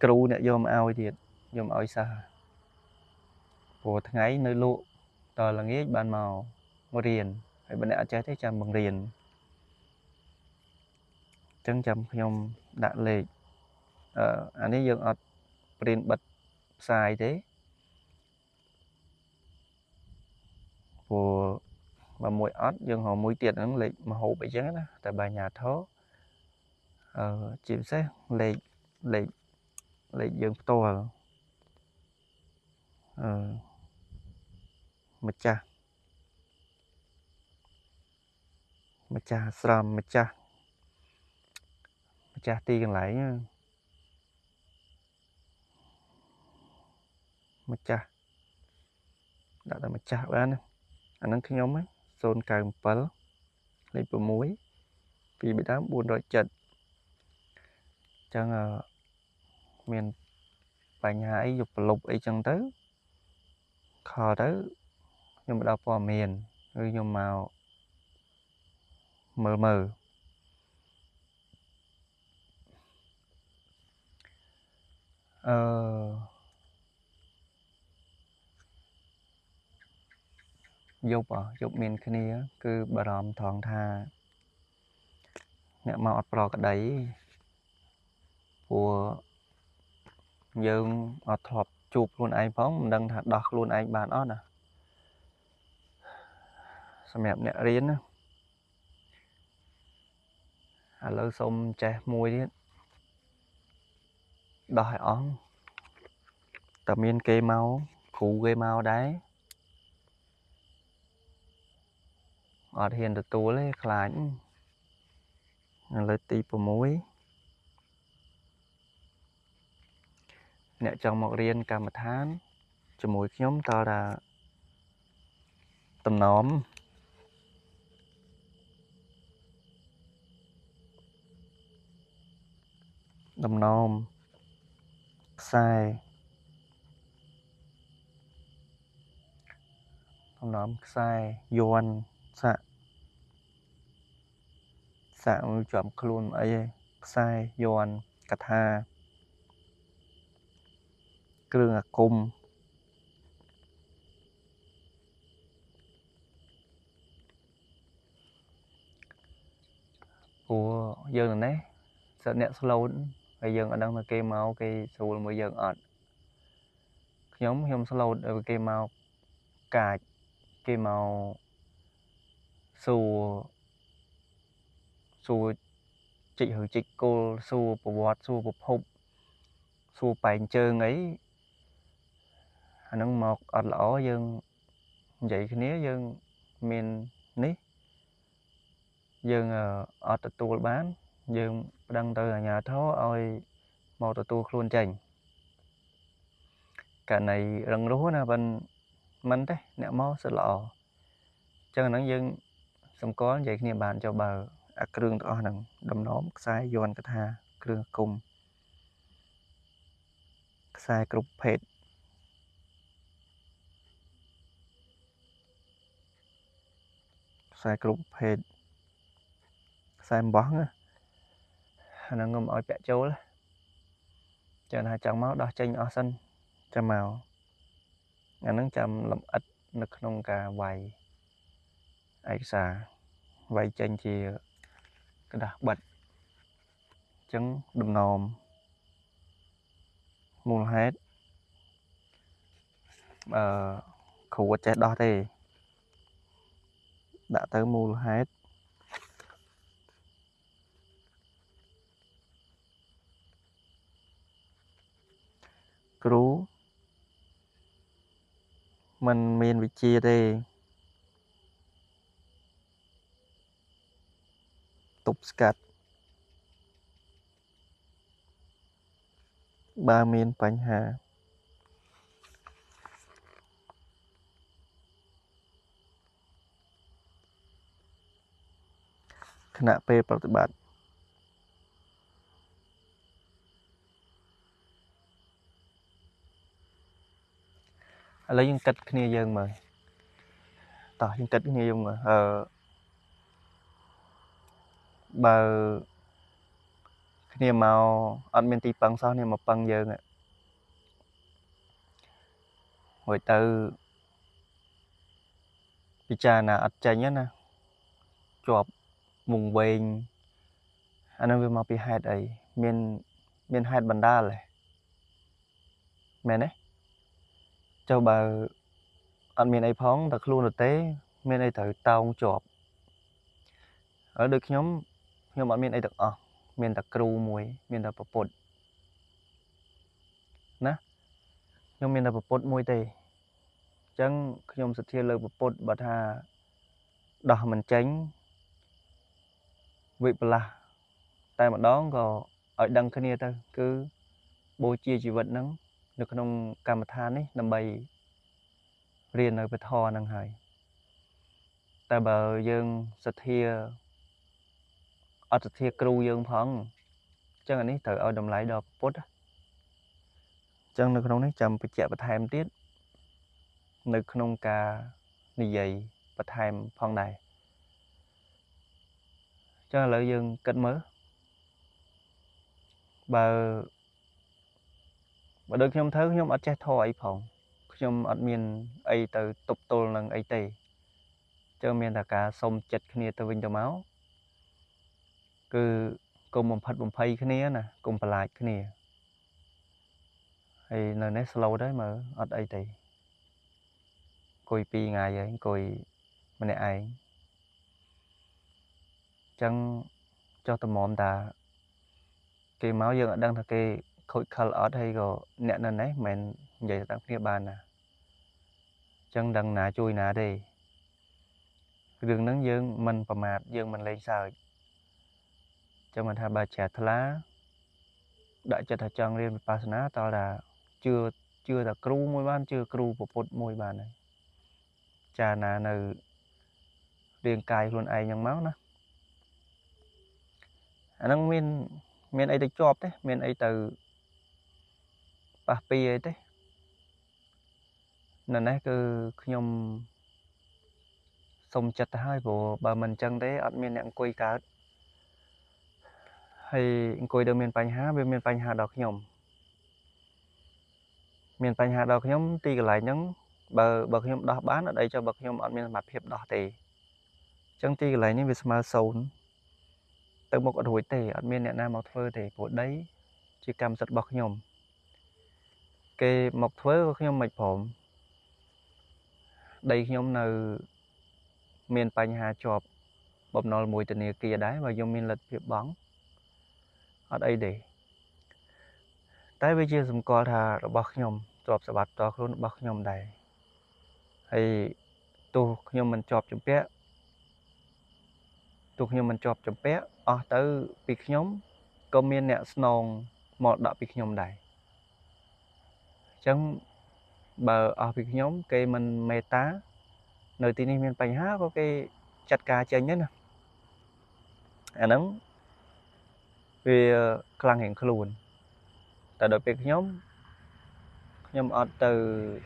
Speaker 1: គ្រូអ្នកយកមកឲ្យទៀតយកមកឲ្យសិស្សព្រោះថ្ងៃនៅលក់តល្ងាចបានមករៀនហើយបើអ្នកអត់ចេះទេចាំបង្រៀនអញ្ចឹងចាំខ្ញុំដាក់លេខអានេះយើងអត់ព្រីនបិទផ្សាយទេព្រោះបើមួយអត់យើងរកមួយទៀតហ្នឹងលេខមហូបអីចឹងណាតែបើអាញាធរជាពិសេសលេខយើងផ្ទាល់ម្ចាស់អាស្រមម្ចាស់ទីកន្លែងម្ចាស់ដាក់តែម្ចាស់បានអាហ្នឹងខ្ញុំ097លេខ6 ពីបិដើម407អញ្ចឹងមានបញ្ហាអីយកប្រឡប់អីចឹងទៅខលទៅខ្ញុំផ្ដល់ព័ត៌មានឬខ្ញុំមកមើលយប់មានគ្នាគឺបារម្ភថងថាអ្នកមកអត់ប្រក្រតីព្រោះយើងអត់ធ្លាប់ជួបខ្លួនឯងផងមិនដឹងថាដោះខ្លួនឯងបានអត់ណាសម្រាប់អ្នករៀនណាឥឡូវសូមចេះមួយទៀតដោះឲ្យអស់តែមានគេមកគ្រូគេមកដែរអត់ហ៊ានទទួលទេខ្លាចឥឡូវទី6អ្នកចង់មករៀនកម្មដ្ឋានជាមួយខ្ញុំតើថាតំណមខ្សែយ័ន្តសាក់មួយជាប់ខ្លួនអី ខ្សែយ័ន្តកថាគ្រឿងអាគមព្រោះយើងនេះសិតអ្នកស្លូតហើយយើងអត់ដឹងថាគេមកគេស្រួលមួយយើងអត់ខ្ញុំស្លូតឲ្យគេមកកាចគេមកសួរជីកឬជីកគល់សួរប្រវត្តិសួរប្រភពសួរបែងជើងអីអាហ្នឹងមកអត់ល្អយើងនិយាយគ្នាយើងមាននេះយើងអត់ទទួលបានយើងប្តឹងទៅអាជ្ញាធរឲ្យមកទទួលខ្លួនចេញករណីរឹងរូសណាមិនទេអ្នកមកសិតល្អអញ្ចឹងហ្នឹងយើងសម្គាល់និយាយគ្នាបានចុះបើអាគ្រឿងទាំងអស់ហ្នឹងដំណំខ្សែយ័ន្តកថាគ្រឿងអាគមខ្សែគ្រប់ប្រភេទខ្សែគ្រប់ប្រភេទខ្សែអំបោះណាអាហ្នឹងខ្ញុំឲ្យពាក់ចូលចឹងថាចង់មកដោះចេញអស់សិនចាំមកអាហ្នឹងចាំលម្អិតនៅក្នុងការវាយឯកសារវាយចេញជាกระดาษបិទអញ្ចឹងដំណំមូលហេតុគ្រូអត់ចេះដោះទេដាក់ទៅមូលហេតុគ្រូมันមានវិជ្ជាទេទប់ស្កាត់បើមានបញ្ហាខណៈពេលប្រតិបត្តិឥឡូវយើងគិតគ្នាយើងមើលតោះយើងគិតគ្នាយើងមើលបើគ្នាមកអត់មានទីពឹងសោះនេះមកពឹងយើងរួចទៅពិចារណាអត់ចេញណាជាប់មុងវែងអានឹងវាមកពីហេតុអីមានហេតុបណ្ដាលទេមែនទេចុះបើអត់មានអីផងតែខ្លួនទៅទេមានអីត្រូវតោងជាប់ហើយដូចខ្ញុំអត់មានអីទាំងអស់មានតែគ្រូមួយមានតែប្រពុតណាខ្ញុំមានតែប្រពុតមួយទេអញ្ចឹងខ្ញុំសទ្ធាលើប្រពុតបើថាដោះមិនចេញវិបលាស់តែម្ដងក៏ឲ្យដឹងគ្នាទៅគឺបូជាជីវិតហ្នឹងនៅក្នុងកម្មដ្ឋាននេះដើម្បីរៀននៅពធហ្នឹងហើយតែបើយើងសទ្ធាអត់សទ្ធាគ្រូយើងផងអញ្ចឹងអានេះត្រូវឲ្យតម្លៃដល់ពុទ្ធអញ្ចឹងនៅក្នុងនេះចាំបញ្ជាក់បន្ថែមទៀតនៅក្នុងការនិយាយបន្ថែមផងដែរអញ្ចឹងឥឡូវយើងគិតមើលបើដូចខ្ញុំធ្វើខ្ញុំអត់ចេះធរអីផងខ្ញុំអត់មានអីទៅទប់ទល់នឹងអីទេចឹងមានតែការសុំចិត្តគ្នាទៅវិញទៅមកគឺកុំបំផិតបំភ័យគ្នាណាកុំប្រឡាចគ្នាហើយនៅនេះស្លូតហើយមើលអត់អីទេអង្គុយ2ថ្ងៃហើយអង្គុយម្នាក់ឯងចឹងចុះតម្រាំតាគេមកយើងអត់ដឹងថាគេខូចខលអត់ហើយក៏អ្នកនៅនេះមិននិយាយតាមគ្នាបានណាចឹងដឹងណាជួយណាទេរឿងហ្នឹងយើងមិនប្រមាថយើងមិនលេងសើចចឹងមិនថាបើជ្រះថ្លាដាក់ចិត្តថាចង់រៀនវិបស្សនាតើថាជឿថាគ្រូមួយបានជឿគ្រូពុទ្ធមួយបានហើយចាណានៅរាងកាយខ្លួនឯងហ្នឹងមកណាអាហ្នឹងមានអីទៅជាប់ទេមានអីទៅប៉ះពីអីទេនៅនេះគឺខ្ញុំសុំចិត្តទៅហើយព្រោះបើមិនអញ្ចឹងទេអត់មានអ្នកអង្គុយកើត hay coi được miền Pành Há bên miền Pành Há đọc nhom miền Pành Há đọc nhom tì cái lại nhẫn bậc nhom đọc bán ở đây cho bậc nhom ở miền mặt hiệp đọc tề chẳng tì cái lại những việc mà sầu từ một ở đuổi tề ở miền Nam một phơi tề của đấy chỉ cầm giật bậc nhom cái một phơi bậc nhom mạch phồng đây nhom nơi miền Pành Há chọp bọc nồi mùi tình kia đấy và dùng miền lật việc bóng ở đây để tại bây giờ chúng có thà bậc nhom chọp sẽ bắt cho luôn bậc nhom đây hay tu nhom mình chọp chụp bé tu nhom mình chọp chụp bé tới bị nhóm có miền nè snon một đạo bị nhóm đây chẳng bờ ở bị nhóm cây mình mê tá nơi tin miền Pành Há có cái chặt cá chơi nhất nè anh nắng vì khăn hiện khluồn tại đội bị nhóm ở từ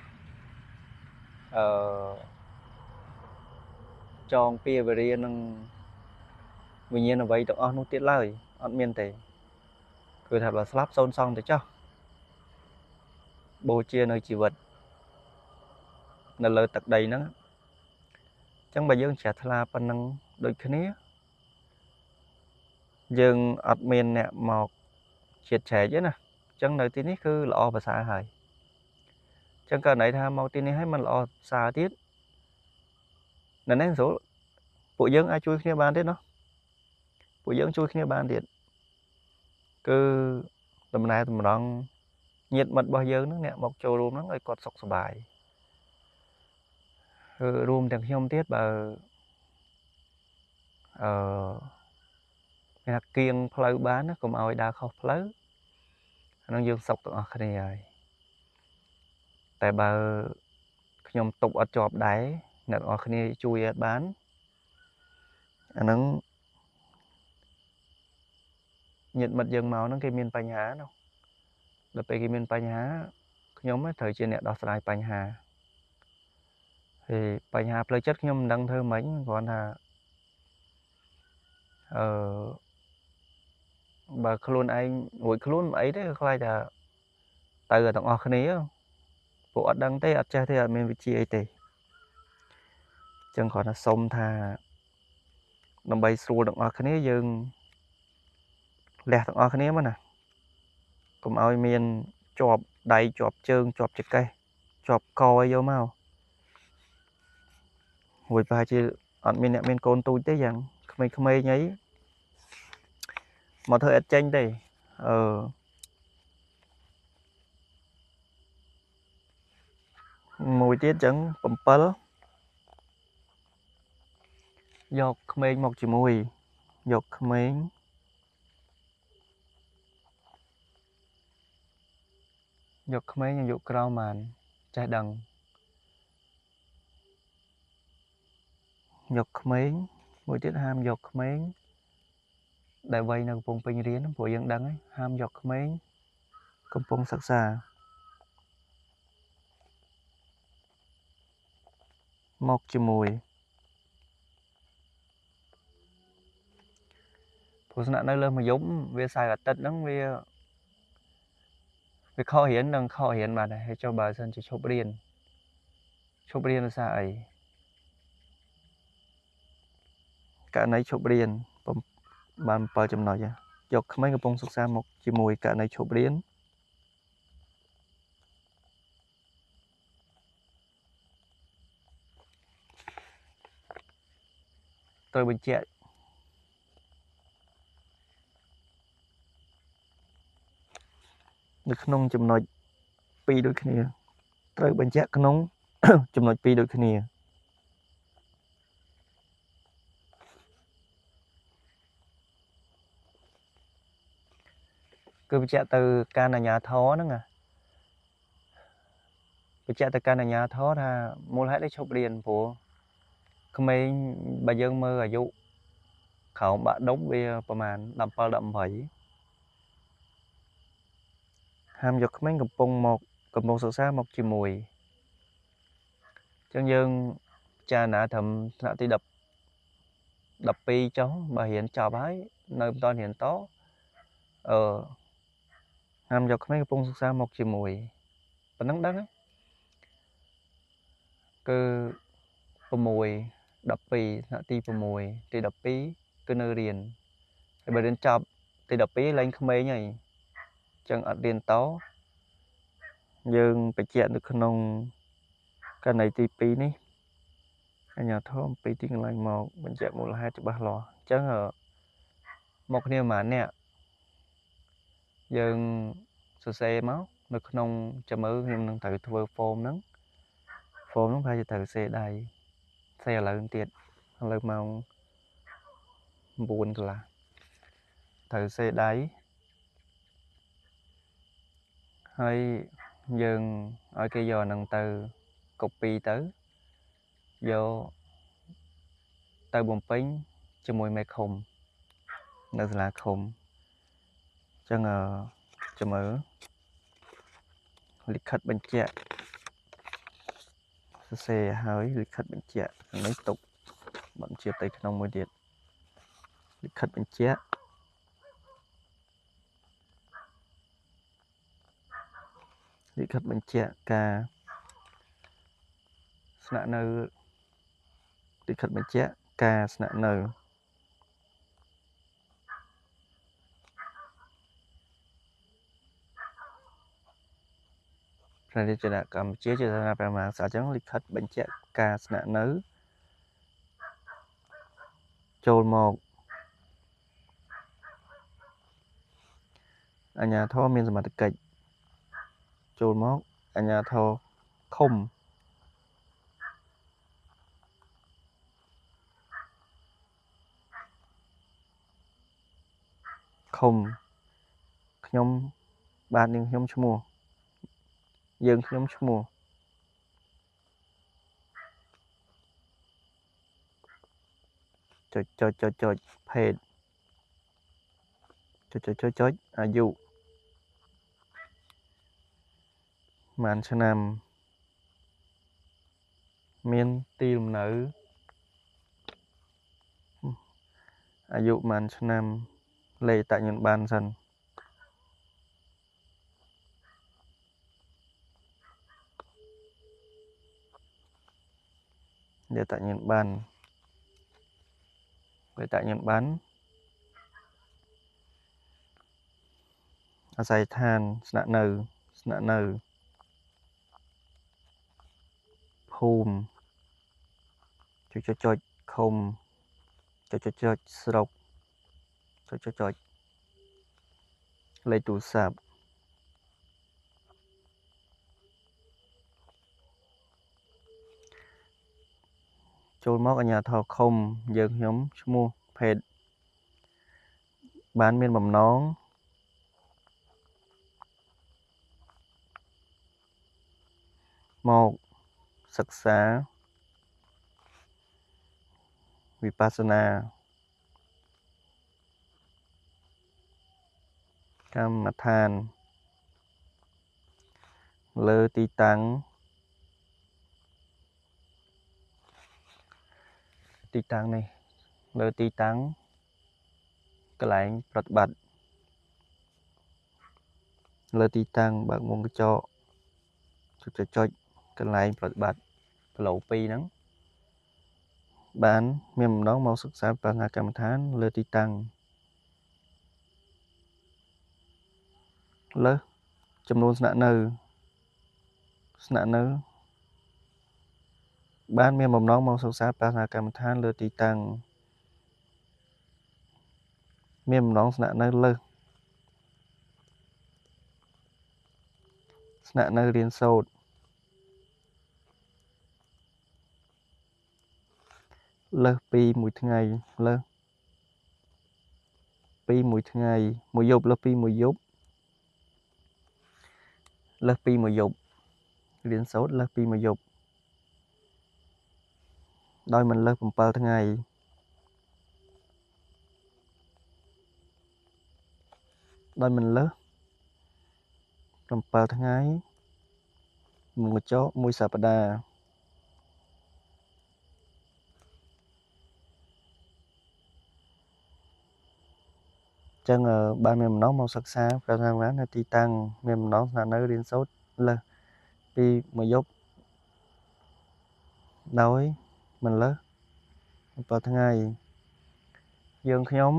Speaker 1: tròn pia về riêng nâng vì nhiên là vậy tụi nó tiết lời ở miền tây cứ thật là slap xôn xong thì cho bồ chia nơi chỉ vật là lời tật đầy nữa chẳng bây giờ chặt là phần năng đôi khi ní dương ở miền nè một triệt trẻ chứ nè chẳng nơi tí ní cứ lọ và xa hời chẳng cần này tha mau tí ní hay mình lọ xa tiết nên đến số bộ dân ai chui kia ban tiết nó bộ dân chui kia ban tiết cứ tầm này tầm đó nhiệt mật bao giờ nó nè một chỗ luôn nó lại cọt sọc sờ bài room thằng nhom tiết bà cái kiêng phơi bán nó cũng ao đa khóc phơi nó dương sọc tụi cái này rồi tại bà nhom tục ở chọp đáy nè ở cái này chui bán nó nhiệt mật dương màu nó cái miền Pành Há đâu là cái miền Pành Há nhóm ấy thời trên nè đọc lại Pành Há thì Pành Há plei chất nhom đăng thơ mấy còn là bà luôn anh ngồi luôn ấy đấy khai là tại ở tận ở cái này bộ đăng tê ở cha thì ở miền vị trí ấy tê chẳng còn là sông thà nằm bay xua tận ở cái này dương lẹt tận ở cái này mà nè cũng ao miền chọp đầy chọp trơn chọp chật cây chọp coi vô màu hồi ba chứ ở miền nè miền côn tôi tới rằng không mê nhấy mà thôi ở trên đây mùi tiết chẳng bấm pal dọc mình một chỉ mùi dọc mình dọc mình dọc rau màn trái đằng dọc mình mùi tiết ham dọc mình đại vây nâng phong pin riêng của dân đắng ấy ham dọc mình công phong sắc xa một chỉ mùi phụ nữ nơi lên mà giống về xài gạch tết nắng về kho hiển mà này hay cho bà dân chỉ chụp riêng là sao ấy cả này chụp riêng bàn bờ chấm nói chứ dọc mấy cái bông sắc xa một chỉ mùi cả này chụp riêng tôi bình chạy được nông chấm nói pi đôi khi tôi bình chạy nông chấm nói pi đôi khi cứ chạy từ can là nhà thó đó nè chạy từ can là nhà thó ra mua hết đấy chụp riêng của không mấy bà dân mơ ở dụเขาบะดบเวียประมาณลำปลาดำไหวห้ามยกไม่กับปงหมกกับปงศึกษาหมกจีมวยchân dương cha nã thầm nã ti đập pi cháu bà hiện chào bái nơi to hiện tó ហាមយកក្មេងកំពុងសិក្សាមកជាមួយប៉ុណ្ណឹងដឹងគឺ6 12ថ្នាក់ទី6ទី12គឺនៅរៀនហើយបើរៀនចប់ទី12ឡើងក្មេងហើយអញ្ចឹងអត់រៀនតយើងបញ្ជាក់នៅក្នុងករណីទី2នេះអាជ្ញាធរអំពីទីកន្លែងមកបញ្ជាក់មូលហេតុច្បាស់លាស់អញ្ចឹងមកគ្នាប្រហែលអ្នកយើងសរសេរមកនៅក្នុងចាំមើលខ្ញុំនឹងត្រូវធ្វើ form ហ្នឹងប្រហែលជាត្រូវសេដៃសេឥឡូវទៀតឥឡូវម៉ោង 9 កន្លះត្រូវសេដៃហើយយើងឲ្យគេយកហ្នឹងទៅ copy ទៅយកទៅបំពេញជាមួយមេឃុំនៅសាលាឃុំអញ្ចឹងចាំមើលលិខិតបញ្ជាក់សរសេរហើយលិខិតបញ្ជាក់នេះទុកបញ្ជាទៅក្នុងមួយទៀតលិខិតបញ្ជាក់ការស្នាក់នៅលិខិតបញ្ជាក់ការស្នាក់នៅព្រះរាជាណាចក្រកម្ពុជាជាសាធារណព្រះមហាក្សត្រអញ្ចឹងលិខិតបញ្ជាក់ការស្នាក់នៅចូលមកអាជ្ញាធរមានសមត្ថកិច្ចចូលមកអាជ្ញាធរឃុំខ្ញុំបាទនាងខ្ញុំឈ្មោះយើងខ្ញុំឈ្មោះចុចភេទចុចអាយុប៉ុន្មានឆ្នាំមានទីលំនៅអាយុប៉ុន្មានឆ្នាំលេខអត្តសញ្ញាណប័ណ្ណសិនលេខអត្តសញ្ញាណប័ណ្ណអាស័យដ្ឋានស្នាក់នៅភូមិចុចឃុំចុចស្រុកចុចលេខទូរស័ព្ទចូលមកអាជ្ញាធរឃុំយើងខ្ញុំឈ្មោះភេទបានមានបំណងមកសិក្សាវិបស្សនាកម្មដ្ឋានលើទីតាំងនេះលើទីតាំងកន្លែងប្រតិបត្តិលើទីតាំងបើកមុំកញ្ចក់ចុចកន្លែងប្រតិបត្តិគីឡូ2ហ្នឹងបានមានបំណងមកសិក្សាបញ្ញាកម្មដ្ឋានលើទីតាំងលើសចំនួនស្នាក់នៅបានមានបំណងមកសិក្សាបញ្ញាកម្មដ្ឋានលើទីតាំងមានបំណងស្នាក់នៅលើសស្នាក់នៅរៀនសូត្រលើសពីមួយថ្ងៃលើសពីមួយថ្ងៃមួយយប់លើសពីមួយយប់រៀនសូត្រលើសពីមួយយប់ដោយមិនលើស7ថ្ងៃដោយមិនលើស7ថ្ងៃមួយកញ្ចក់មួយសប្តាហ៍ ចឹងបានមានម្ដងមកសិក្សាប្រធានណានៅទីតាំងមានម្ដងស្នាក់នៅរៀនសូត្រលើសពីមួយយប់ដោយមិនលើស7ថ្ងៃយើងខ្ញុំ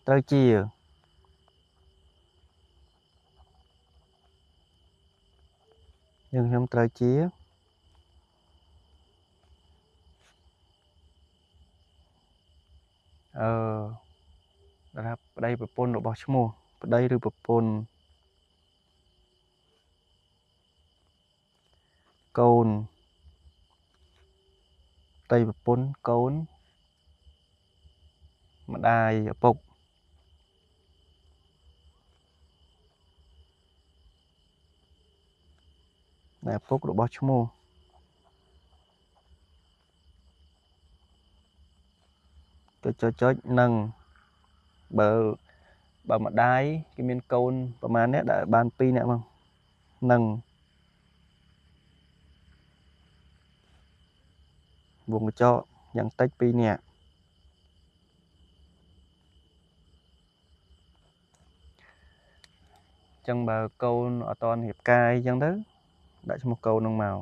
Speaker 1: ត្រូវជាដល់ប្តីប្រពន្ធរបស់ឈ្មោះប្តីឬប្រពន្ធកូនប្តីប្រពន្ធកូនម្ដាយឪពុកឪពុករបស់ឈ្មោះចុចនឹងបើម្ដាយគេមានកូនប្រហែលអ្នកដែលបាន2អ្នកមកនឹងវងកញ្ចក់យ៉ាងតិច2អ្នកចឹងបើកូនអត់តន់រៀបការអីចឹងទៅដាក់ឈ្មោះកូននឹងមក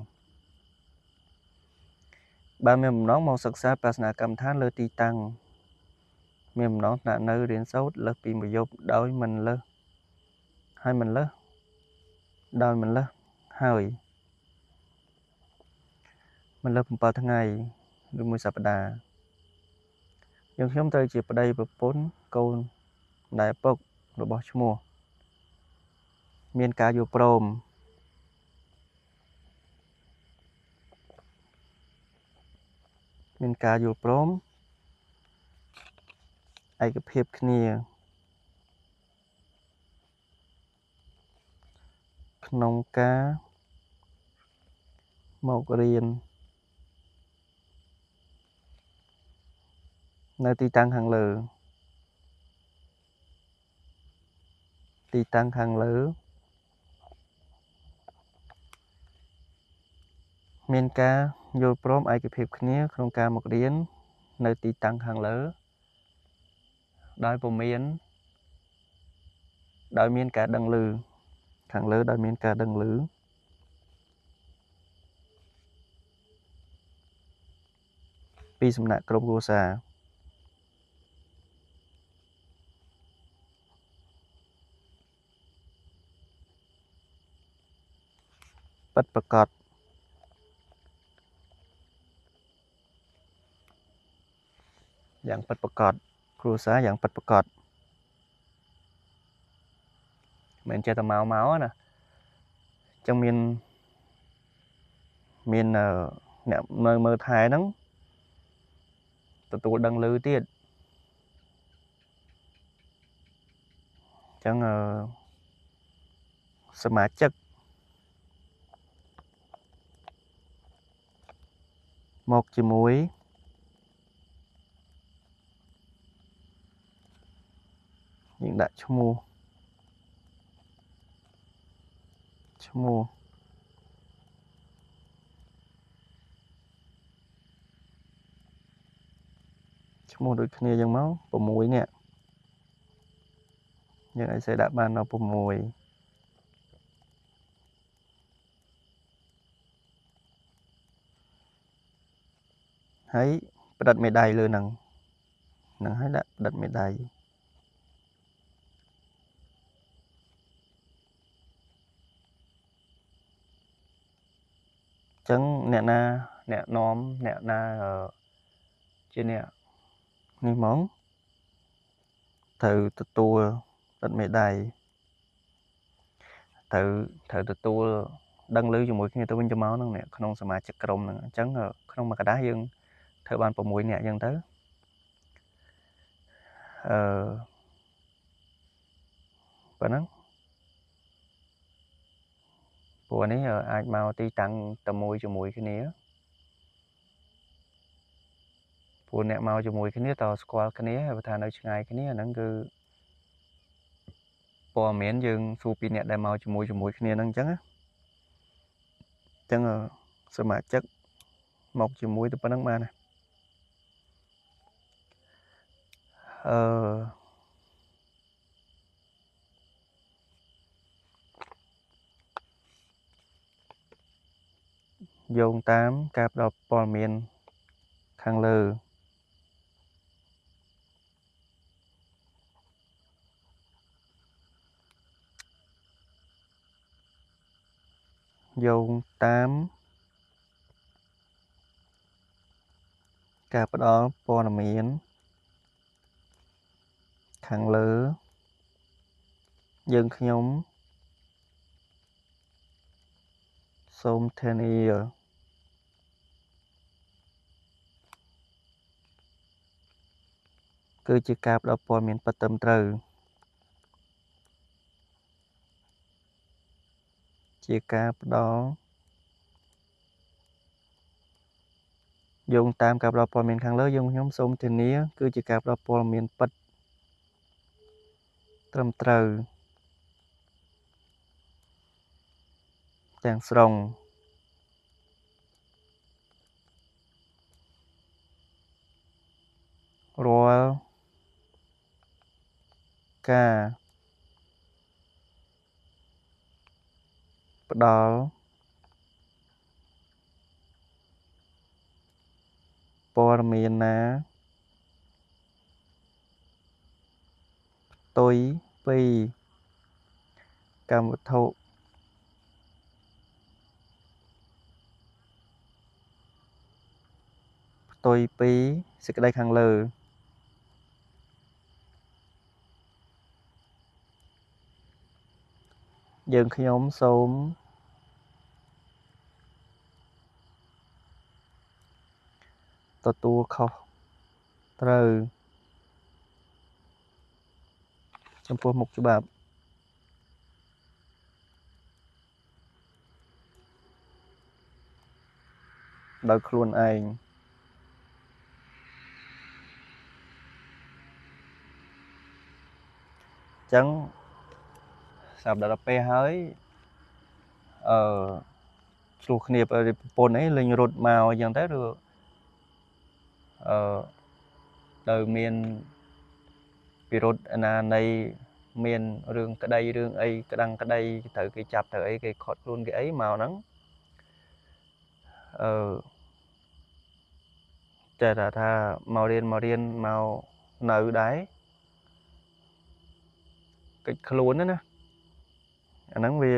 Speaker 1: បានមានបំណងមកសិក្សាបាសនាកម្មដ្ឋានលើទីតាំងមានបំណងស្នាក់នៅរៀនសូត្រលើសពីមួយយប់ដោយមិនលើសហើយមិនលើសដោយមិនលើសហើយមិនលើស7ថ្ងៃឬមួយសប្តាហ៍យើងខ្ញុំត្រូវជាប្តីប្រពន្ធកូនដែលឪពុករបស់ឈ្មោះមានការយល់ព្រមឯកភាពគ្នាក្នុងការមករៀននៅទីតាំងខាងលើមានការយល់ព្រមឯកភាពគ្នាក្នុងការមករៀននៅទីតាំងខាងលើដោយមានការដឹងឮខាងលើដោយមានការដឹងឮពីសំណាក់ក្រុមគ្រួសារពិតប្រាកដយ៉ាងពិតប្រាកដគ្រួសារយ៉ាងពិតប្រាកដមិនចេះតែមកណាចឹងមានអ្នកមើលថែហ្នឹងទទួលដឹងឮទៀតចឹងសមាជិកមកជាមួយយើងដាក់ឈ្មោះដូចគ្នាចឹងមក6នាក់យើងអាចសេដាក់បានដល់6ហើយផ្តិតមេដាយលើហ្នឹងហើយដាក់ផ្តិតមេដាយចឹងអ្នកណាជាអ្នកនេះហ្មងត្រូវទទួលផ្តិតមេដាយត្រូវទទួលដឹងឮជាមួយគ្នាទៅវិញទៅមកហ្នឹងក្នុងសមាជិកក្រុមហ្នឹងអញ្ចឹងក្នុងមួយក្តារយើងធ្វើបាន6នាក់អញ្ចឹងទៅប៉ុណ្ណឹងព្រោះនេះអាចមកទីតាំងតែមួយជាមួយគ្នាព្រោះអ្នកមកជាមួយគ្នាតើស្គាល់គ្នាហើយបើថានៅឆ្ងាយគ្នាអាហ្នឹងគឺព័ត៌មានយើងសួរពីអ្នកដែលមកជាមួយគ្នាហ្នឹងអញ្ចឹងសមាជិកមកជាមួយទៅប៉ុណ្្នឹងបាន យោងតាមការផ្ដល់ព័ត៌មានខាងលើយោងតាមការផ្ដល់ព័ត៌មានខាងលើយើងខ្ញុំសូមធានាគឺជាការផ្ដល់ព័ត៌មានពិតត្រឹមត្រូវជាការផ្ដល់យោងតាមការផ្ដល់ព័ត៌មានខាងលើយើងខ្ញុំសូមធានាគឺជាការផ្ដល់ព័ត៌មានពិតត្រឹមត្រូវទាំងស្រុងរាល់ការផ្ដល់ព័ត៌មានណាផ្ទុយពីកម្មវត្ថុផ្ទុយពីសេចក្តីខាងលើយើងខ្ញុំសូមទទួលខុសត្រូវចំពោះមុខច្បាប់ដោយខ្លួនឯងអញ្ចឹងសម្រាប់ដល់ពេលហើយឆ្លោះគ្នាប្រពន្ធអីលេងរត់មកអញ្ចឹងទៅឬទៅមានពិរុទ្ធអនាណ័យមានរឿងក្តីរឿងអីក្តាំងក្តីត្រូវគេចាប់ត្រូវអីគេខត់ខ្លួនគេអីមកហ្នឹងតែថាមករៀនមកនៅដែរកិច្ចខ្លួនណាអាហ្នឹងវា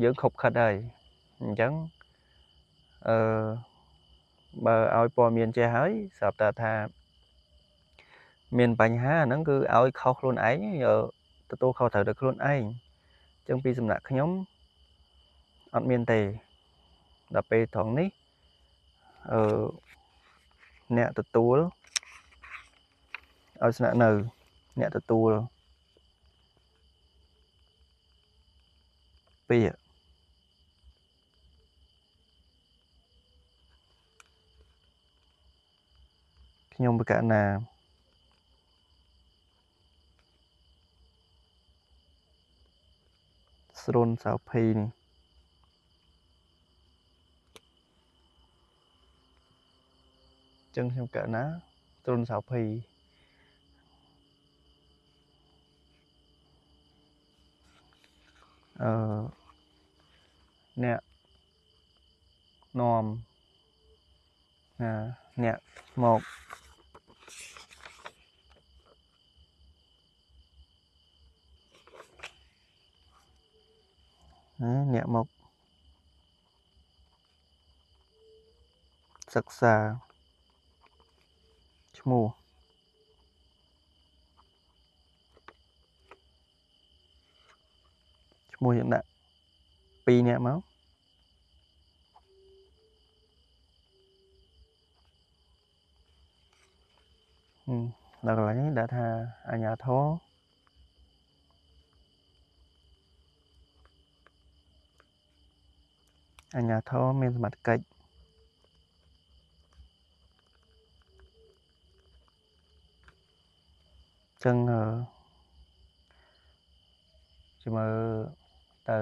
Speaker 1: យើងខົບខិតហើយអញ្ចឹងបើឲ្យព័ត៌មានចេះហើយស្រាប់តែថាមានបញ្ហាអាហ្នឹងគឺឲ្យខុសខ្លួនឯងទទួលខុសត្រូវដោយខ្លួនឯងអញ្ចឹងពីសំណាក់ខ្ញុំអត់មានទេដល់ពេលត្រង់នេះអ្នកទទួលឲ្យស្នាក់នៅអ្នកទទួលពាក្យខ្ញុំបកណាស្រុនសៅភីនេះចឹងខ្ញុំកណាស្រុនសៅភីអ្នកនាំអ្នកមកអ្នកមកសិក្សាឈ្មោះយើងដាក់2នាក់មកដល់កន្លែងនេះដាក់ថាអាជ្ញាធរមានសមត្ថកិច្ចចឹងជមើទៅ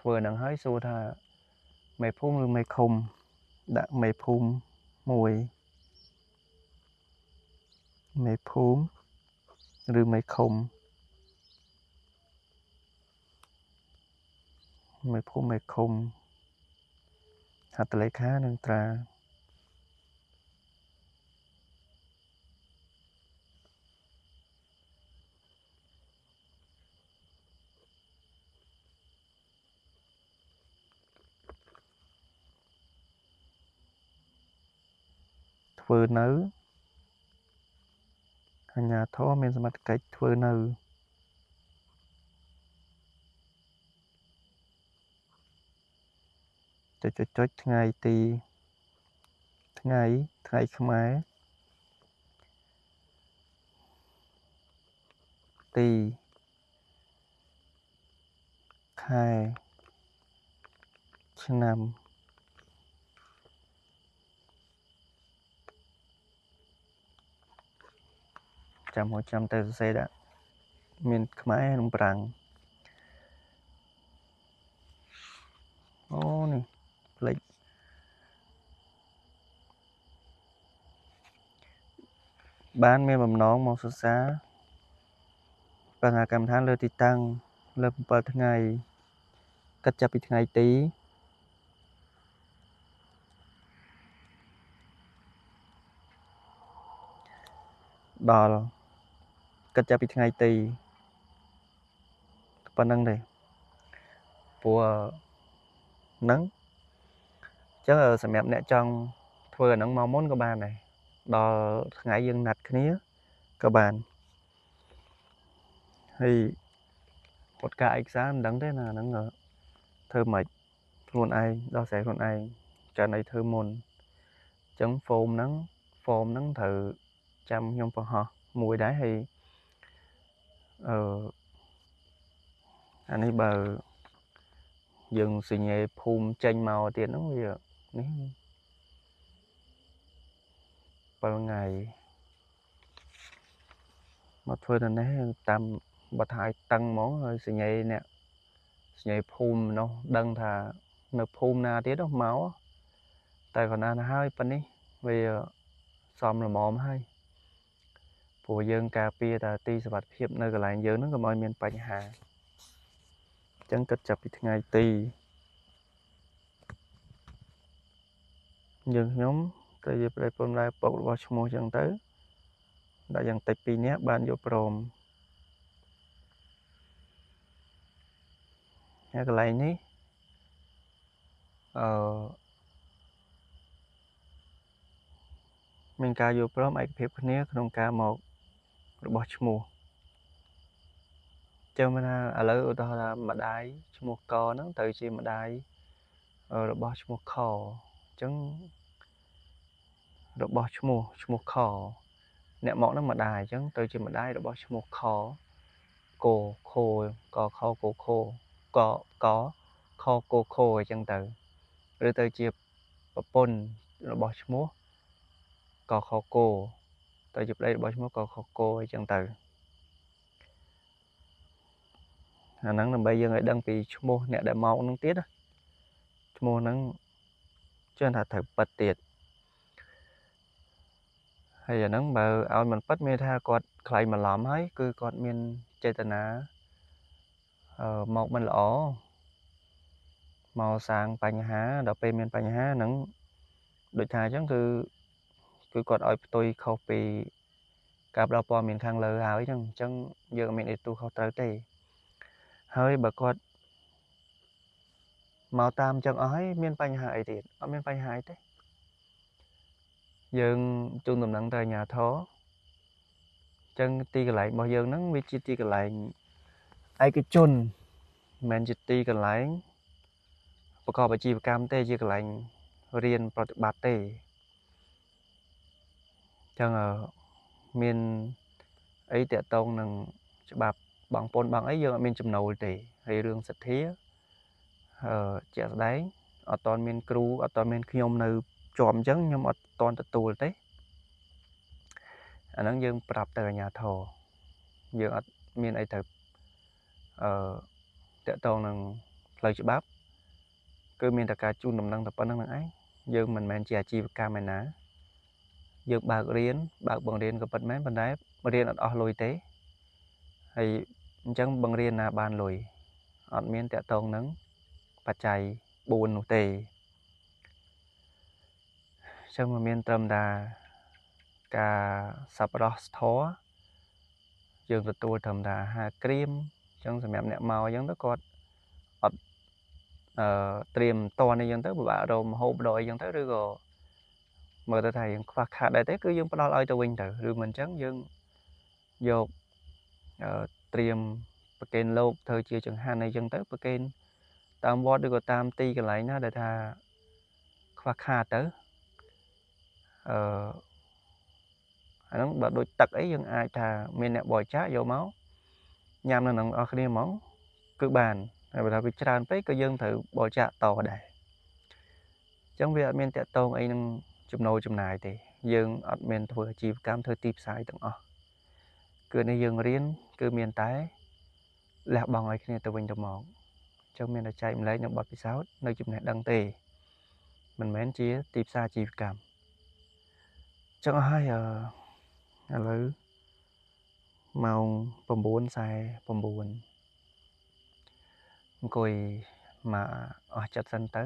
Speaker 1: ធ្វើហ្នឹងហើយសួរថាមេភូមិឬមេឃុំដាក់មេភូមិ1មេភូមិឬមេឃុំមេភូមិមេឃុំ ហត្ថលេខានិងត្រាធ្វើនៅអាជ្ញាធរមានសមត្ថកិច្ចធ្វើនៅចុចថ្ងៃទីថ្ងៃខ្មែរទីខែឆ្នាំចាំទៅសរសេរដាក់មានខ្មែរនិងប្រាំងអូនេះផ្លេចបានមានបំណងមកសិក្សាបញ្ហាកម្មដ្ឋានលើទីតាំងលើ7ថ្ងៃគិតចាប់ពីថ្ងៃទីដល់គិតចាប់ពីថ្ងៃទីប៉ុណ្្នឹងទេព្រោះហ្នឹងអញ្ចឹងសម្រាប់អ្នកចង់ធ្វើអាហ្នឹងមកមុនក៏បានដែរដល់ថ្ងៃយើងណាត់គ្នាក៏បានហើយពុតការឯកសារមិនដឹងទេណាហ្នឹងធ្វើមិនខ្លួនឯងដោះស្រាយខ្លួនឯងចានឲ្យធ្វើមុនអញ្ចឹងហ្វូមហ្នឹងត្រូវចាំខ្ញុំបង្ហោះមួយដែរហើយអានេះបើយើងសញ្ញេភូមិចេញមកទៀតហ្នឹងវានេះ7ថ្ងៃមកធ្វើទៅនេះតាមបទហើយតឹងហ្មងហើយសញ្ញេអ្នកសញ្ញេភូមិនោះដឹងថានៅភូមិណាទៀតមកតែគាត់ណាហើយប៉ុណ្នេះវាសមល្មមហើយព្រោះយើងការពារតែទីសុវត្ថិភាពនៅកន្លែងយើងហ្នឹងកុំឲ្យមានបញ្ហាអញ្ចឹងគិតចាប់ពីថ្ងៃទីយើងខ្ញុំទៅជាប្តីប្រពន្ធដែរពុករបស់ឈ្មោះអញ្ចឹងទៅដាក់យ៉ាងតិច2នាក់បានយកព្រមហើយកន្លែងនេះមានការយល់ព្រមឯកភាពគ្នាក្នុងការមករបស់ឈ្មោះចឹងមិនថាឥឡូវឧទាហរណ៍ថាម្ដាយឈ្មោះកហ្នឹងទៅជាម្ដាយរបស់ឈ្មោះខអញ្ចឹងរបស់ឈ្មោះខអ្នកមកហ្នឹងម្ដាយអញ្ចឹងទៅជាម្ដាយរបស់ឈ្មោះខកខកខកខកកខកខអញ្ចឹងទៅឬទៅជាប្រពន្ធរបស់ឈ្មោះកខកទៅជាប្តីរបស់ឈ្មោះកខកអញ្ចឹងទៅអាហ្នឹងដើម្បីយើងឲ្យដឹងពីឈ្មោះអ្នកដែលមកហ្នឹងទៀតឈ្មោះហ្នឹងជឿថាត្រូវប៉ិតទៀតហើយអាហ្នឹងបើឲ្យមិនប៉ិតមានថាគាត់ខ្លាញ់បន្លំហើយគឺគាត់មានចេតនាមកមិនល្អមកសាងបញ្ហាដល់ពេលមានបញ្ហាហ្នឹងដូចថាអញ្ចឹងគឺគាត់ឲ្យផ្ទុយខុសពីការផ្ដល់ព័ត៌មានខាងលើហើយអញ្ចឹងយើងអត់មានអីទូខុសត្រូវទេហើយបើគាត់មកតាមអញ្ចឹងអស់ហើយមានបញ្ហាអីទៀតអត់មានបញ្ហាអីទេយើងជូនដំណឹងទៅអាជ្ញាធរអញ្ចឹងទីកន្លែងរបស់យើងហ្នឹងវាជាទីកន្លែងឯកជនមិនមែនជាទីកន្លែងប្រកបអាជីវកម្មទេជាកន្លែងរៀនប្រតិបត្តិទេអញ្ចឹងមានអីតាក់ទងនឹងច្បាប់បងប្អូនបងអីយើងអត់មានចំណូលទេហើយរឿងសទ្ធាជាក់ស្ដែងអត់តមានគ្រូអត់តមានខ្ញុំនៅជាប់អញ្ចឹងខ្ញុំអត់តទទួលទេអាហ្នឹងយើងប្រាប់ទៅអាជ្ញាធរយើងអត់មានអីត្រូវតាក់ទងនឹងផ្លូវច្បាប់គឺមានតែការជូនដំណឹងតែប៉ុណ្្នឹងឯងយើងមិនមែនជាអាជីវកម្មឯណាយើងបើកបង្រៀនក៏ពិតមែនប៉ុន្តែបង្រៀនអត់អស់លុយទេហើយអញ្ចឹងបង្រៀនណាបានលុយអត់មានតាក់ទងនឹងបច្ច័យ4នោះទេ ចឹងមិនមានត្រឹមតែការសប្បុរសធម៌យើងទទួលត្រឹមតែអាហារក្រៀមចឹងសម្រាប់អ្នកមកចឹងទៅគាត់អត់ត្រៀមតនអីចឹងទៅពិបាករកម្ហូបដល់អីចឹងទៅឬក៏មើលទៅថាយើងខ្វះខាតដែរទេគឺយើងផ្ដល់ឲ្យទៅវិញទៅឬមិនចឹងយើងយកត្រៀមប្រគេនលោកធ្វើជាចង្ហាន់អីចឹងទៅប្រគេនតាមវត្តឬក៏តាមទីកន្លែងណាដែលថាខ្វះខាតទៅអាហ្នឹងបើដូចទឹកអីយើងអាចថាមានអ្នកបរិច្ចាគយកមកញ៉ាំនៅនឹងអស់គ្នាហ្មងគឺបានហើយបើថាវាច្រើនពេកក៏យើងត្រូវបរិច្ចាគតដែរអញ្ចឹងវាអត់មានតាក់ទងអីនឹងចំណូលចំណាយទេយើងអត់មានធ្វើអាជីវកម្មធ្វើទីផ្សារទាំងអស់គឺនេះយើងរៀនគឺមានតែលះបង់ឲ្យគ្នាទៅវិញទៅមកអញ្ចឹងមានតែចែកម្លែកនៅបទពិសោធន៍នៅចំណេះដឹងទេមិនមែនជាទីផ្សារអាជីវកម្មអញ្ចឹងអស់ហើយឥឡូវម៉ោង 9:49 អង្គុយមកអស់ចិត្តសិនទៅ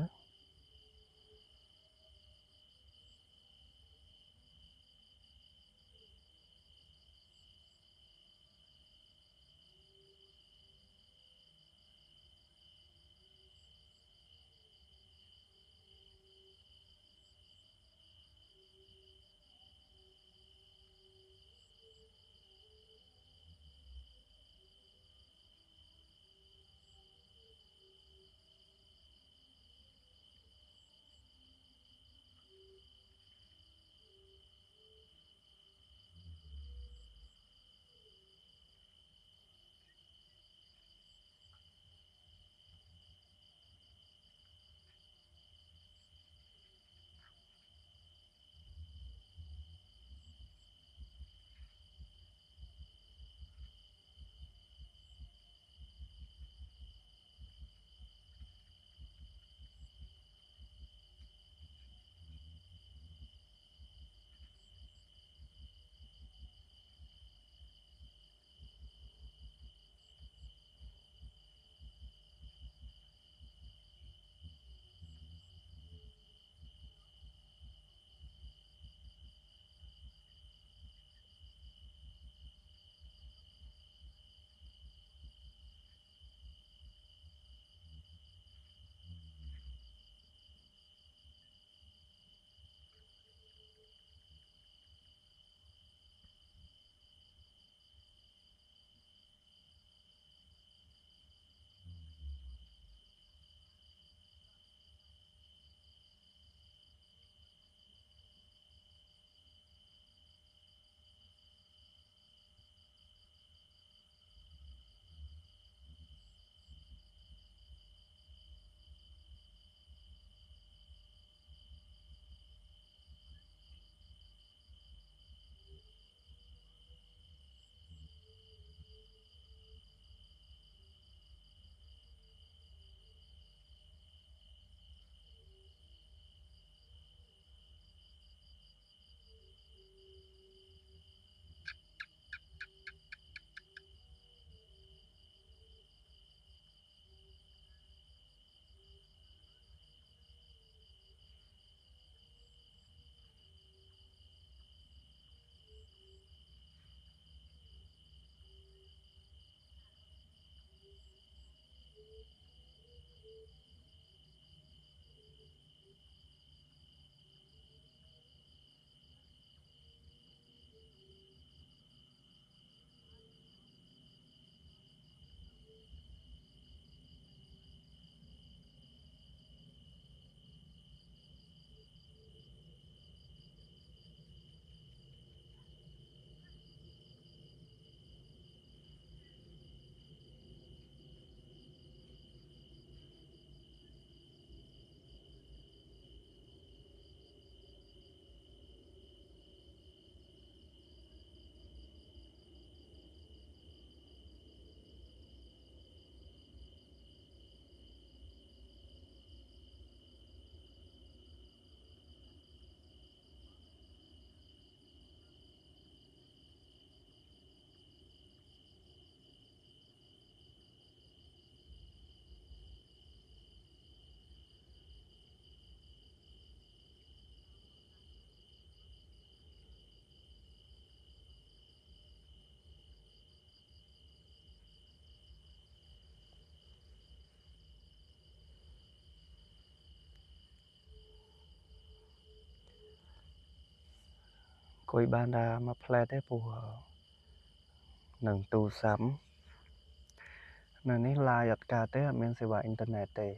Speaker 1: អង្គុយបានតែមួយផ្លែតទេព្រោះនឹងទូរស័ព្ទនៅនេះឡាយអត់កើតទេអត់មានសេវាអ៊ីនធឺណិតទេ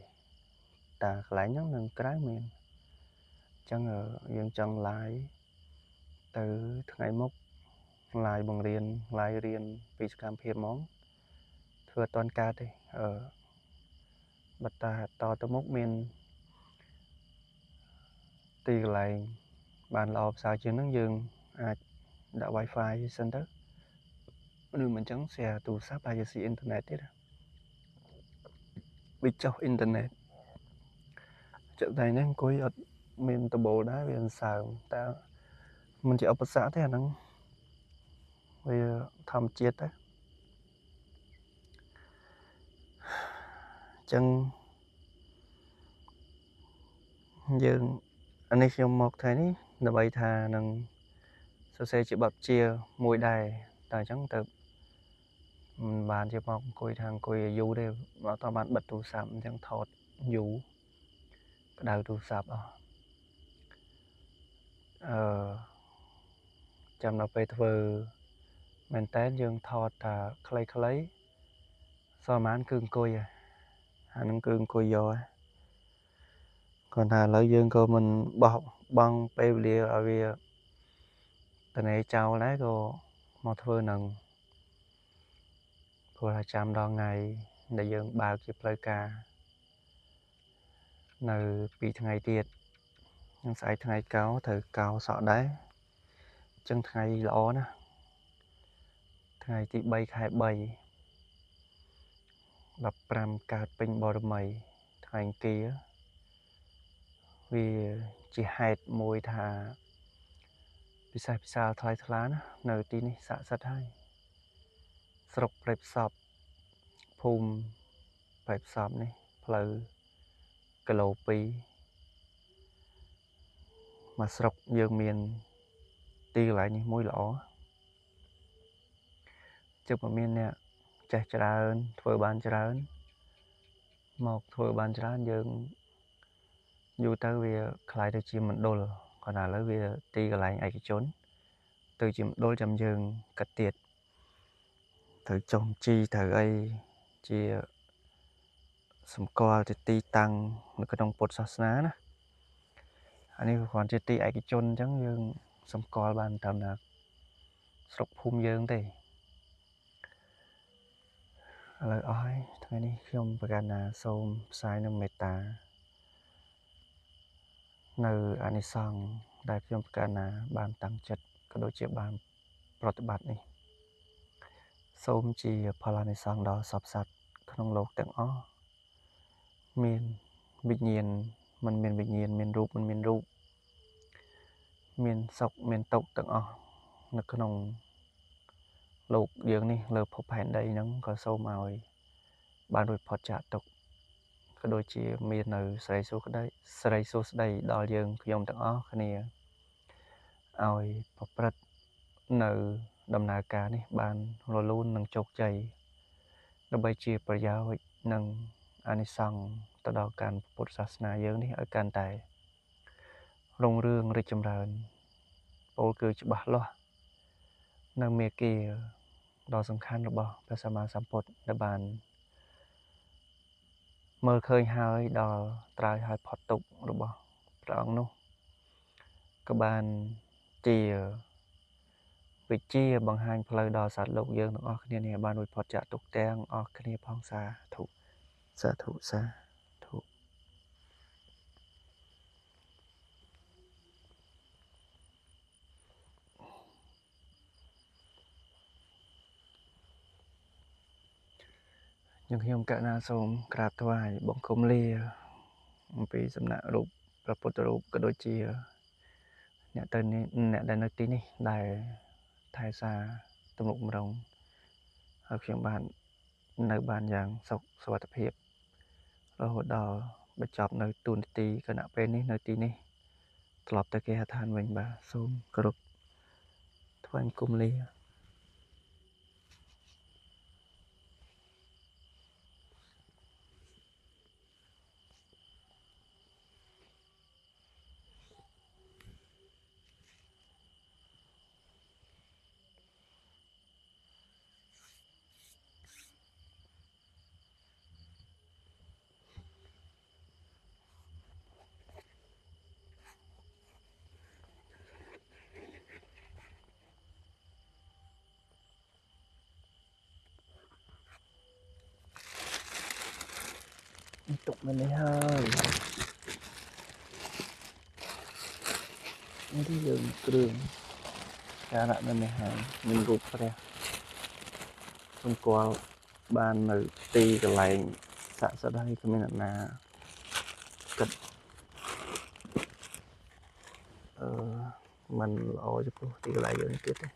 Speaker 1: តែកន្លែងហ្នឹងនឹងក្រៅមានអញ្ចឹងយើងចង់ឡាយទៅថ្ងៃមុខឡាយបង្រៀនឡាយរៀនពីសកម្មភាពហ្មងធ្វើអត់ទាន់កើតទេបើតាតទៅមុខមានទីកន្លែងបានល្អប្រសើរជាងហ្នឹងយើងអាចដាក់ Wi-Fi សិនទៅឬមិនអញ្ចឹងshareទូរស័ព្ទអាចស៊ីអ៊ីនធឺណិតទៀតវាចុះអ៊ីនធឺណិតចិត្តតែនេះអង្គុយអត់មានដបូលដែរវាសើមតែមិនជាឧបសគ្គទេអាហ្នឹងវាធម្មជាតិទៅអញ្ចឹងយើងអានេះខ្ញុំមកថ្ងៃនេះដើម្បីថានឹងសរសេរជាបទជាមួយដែរតែអញ្ចឹងទៅមិនបានជាមកអង្គុយថាអង្គុយយូរទេមកតបានបិទទូរស័ព្ទអញ្ចឹងថតយូរក្តៅទូរស័ព្ទអស់ចាំដល់ពេលធ្វើមែនតើយើងថតថាខ្លីៗសល់ប៉ុន្មានគឺអង្គុយអាហ្នឹងគឺអង្គុយយកគាត់ថាឥឡូវយើងក៏មិនបោះបង់ពេលវេលាឲ្យវាតនេចោលដែរក៏មកធ្វើនឹងព្រោះថាចាំដល់ថ្ងៃដែលយើងបើកជាផ្លូវការនៅ2ថ្ងៃទៀតនឹងស្អែកថ្ងៃកោត្រូវកោសក់ដែរអញ្ចឹងថ្ងៃល្អណាស់ថ្ងៃទី3ខែ3 15កើតពេញបរមីថ្ងៃអង្គារវាជាហេតុមួយថាពិសេសពិសាលថ្លៃថ្លាណានៅទីនេះស័ក្តិសិទ្ធិហើយស្រុកព្រៃផ្សព្វភូមិព្រៃផ្សព្វនេះផ្លូវគីឡូ2មកស្រុកយើងមានទីកន្លែងនេះមួយល្អជិបមានអ្នកចេះច្រើនធ្វើបានច្រើនមកធ្វើបានច្រើនយើងយូរទៅវាคล้ายទៅជាមណ្ឌលគាត់ថាឥឡូវវាទីកន្លែងឯកជនទៅជាមណ្ឌលចាំយើងកាត់ទៀតត្រូវចុះជីត្រូវអីជាសម្គាល់ទៅទីតាំងនៅក្នុងពុទ្ធសាសនាណាអានេះគ្រាន់ជាទីឯកជនអញ្ចឹងយើងសម្គាល់បានតាមណាស្រុកភូមិយើងទេឥឡូវអស់ហើយថ្ងៃនេះខ្ញុំប្រកាសណាសូមផ្សាយនូវមេត្តានៅអានិសង្ឃដែលខ្ញុំប្រកាសណាបានតាំងចិត្តក៏ដូចជាបានប្រតិបត្តិនេះសូមជាផលអានិសង្ឃដល់សពសត្វក្នុងโลกទាំងអស់មានវិញ្ញាណមិនមានវិញ្ញាណមានរូបមិនមានរូបមានសុខមានទុក្ខទាំងអស់នៅក្នុងលោកយើងនេះលើភពផែនដីហ្នឹងក៏សូមឲ្យបានរួចផុតចាកទុក្ខក៏ដូចជាមាននៅសេរីសុខស្ដីដល់យើងខ្ញុំទាំងអស់គ្នាឲ្យប្រព្រឹត្តនៅដំណើរការនេះបានរលូននិងជោគជ័យដើម្បីជាប្រយោជន៍និងអានិសង្ឃទៅដល់ការពុទ្ធសាសនាយើងនេះឲ្យកាន់តែរុងរឿងរីកចម្រើនពោលគឺច្បាស់លាស់នៅមេគាដ៏សំខាន់របស់ព្រះសម្មាសម្ពុទ្ធដែលបានមើលឃើញហើយដល់ត្រើយហើយផុតទុក្ខរបស់ព្រះអង្គនោះក៏បានជាវិជាបង្ហាញផ្លូវដល់សត្វលោកយើងទាំងអស់គ្នានេះបានរួចផុតចាកទុក្ខទាំងអស់គ្នាផងសាធុសាធុសាធុខ្ញុំកណាសូមក្រាបថ្វាយបង្គំលាអំពីសំណាក់រូបព្រះពុទ្ធរូបក៏ដូចជាអ្នកដែលនៅទីនេះដែលថែសារទំនុកម្រងហើយខ្ញុំបាននៅបានយ៉ាងសុខសុវត្ថិភាពរហូតដល់បញ្ចប់នៅទូនាទីគណៈពេលនេះនៅទីនេះត្រឡប់ទៅគេហដ្ឋានវិញបាទសូមគោរពថ្វាយបង្គំលា tục bên đây hơi ini dia kering cara bên này hàng mình rụt ra con qua ban ở tì cái lại xạ ra đây cái mình là cật mình lo cho cô tì cái lại vô tiếp đấy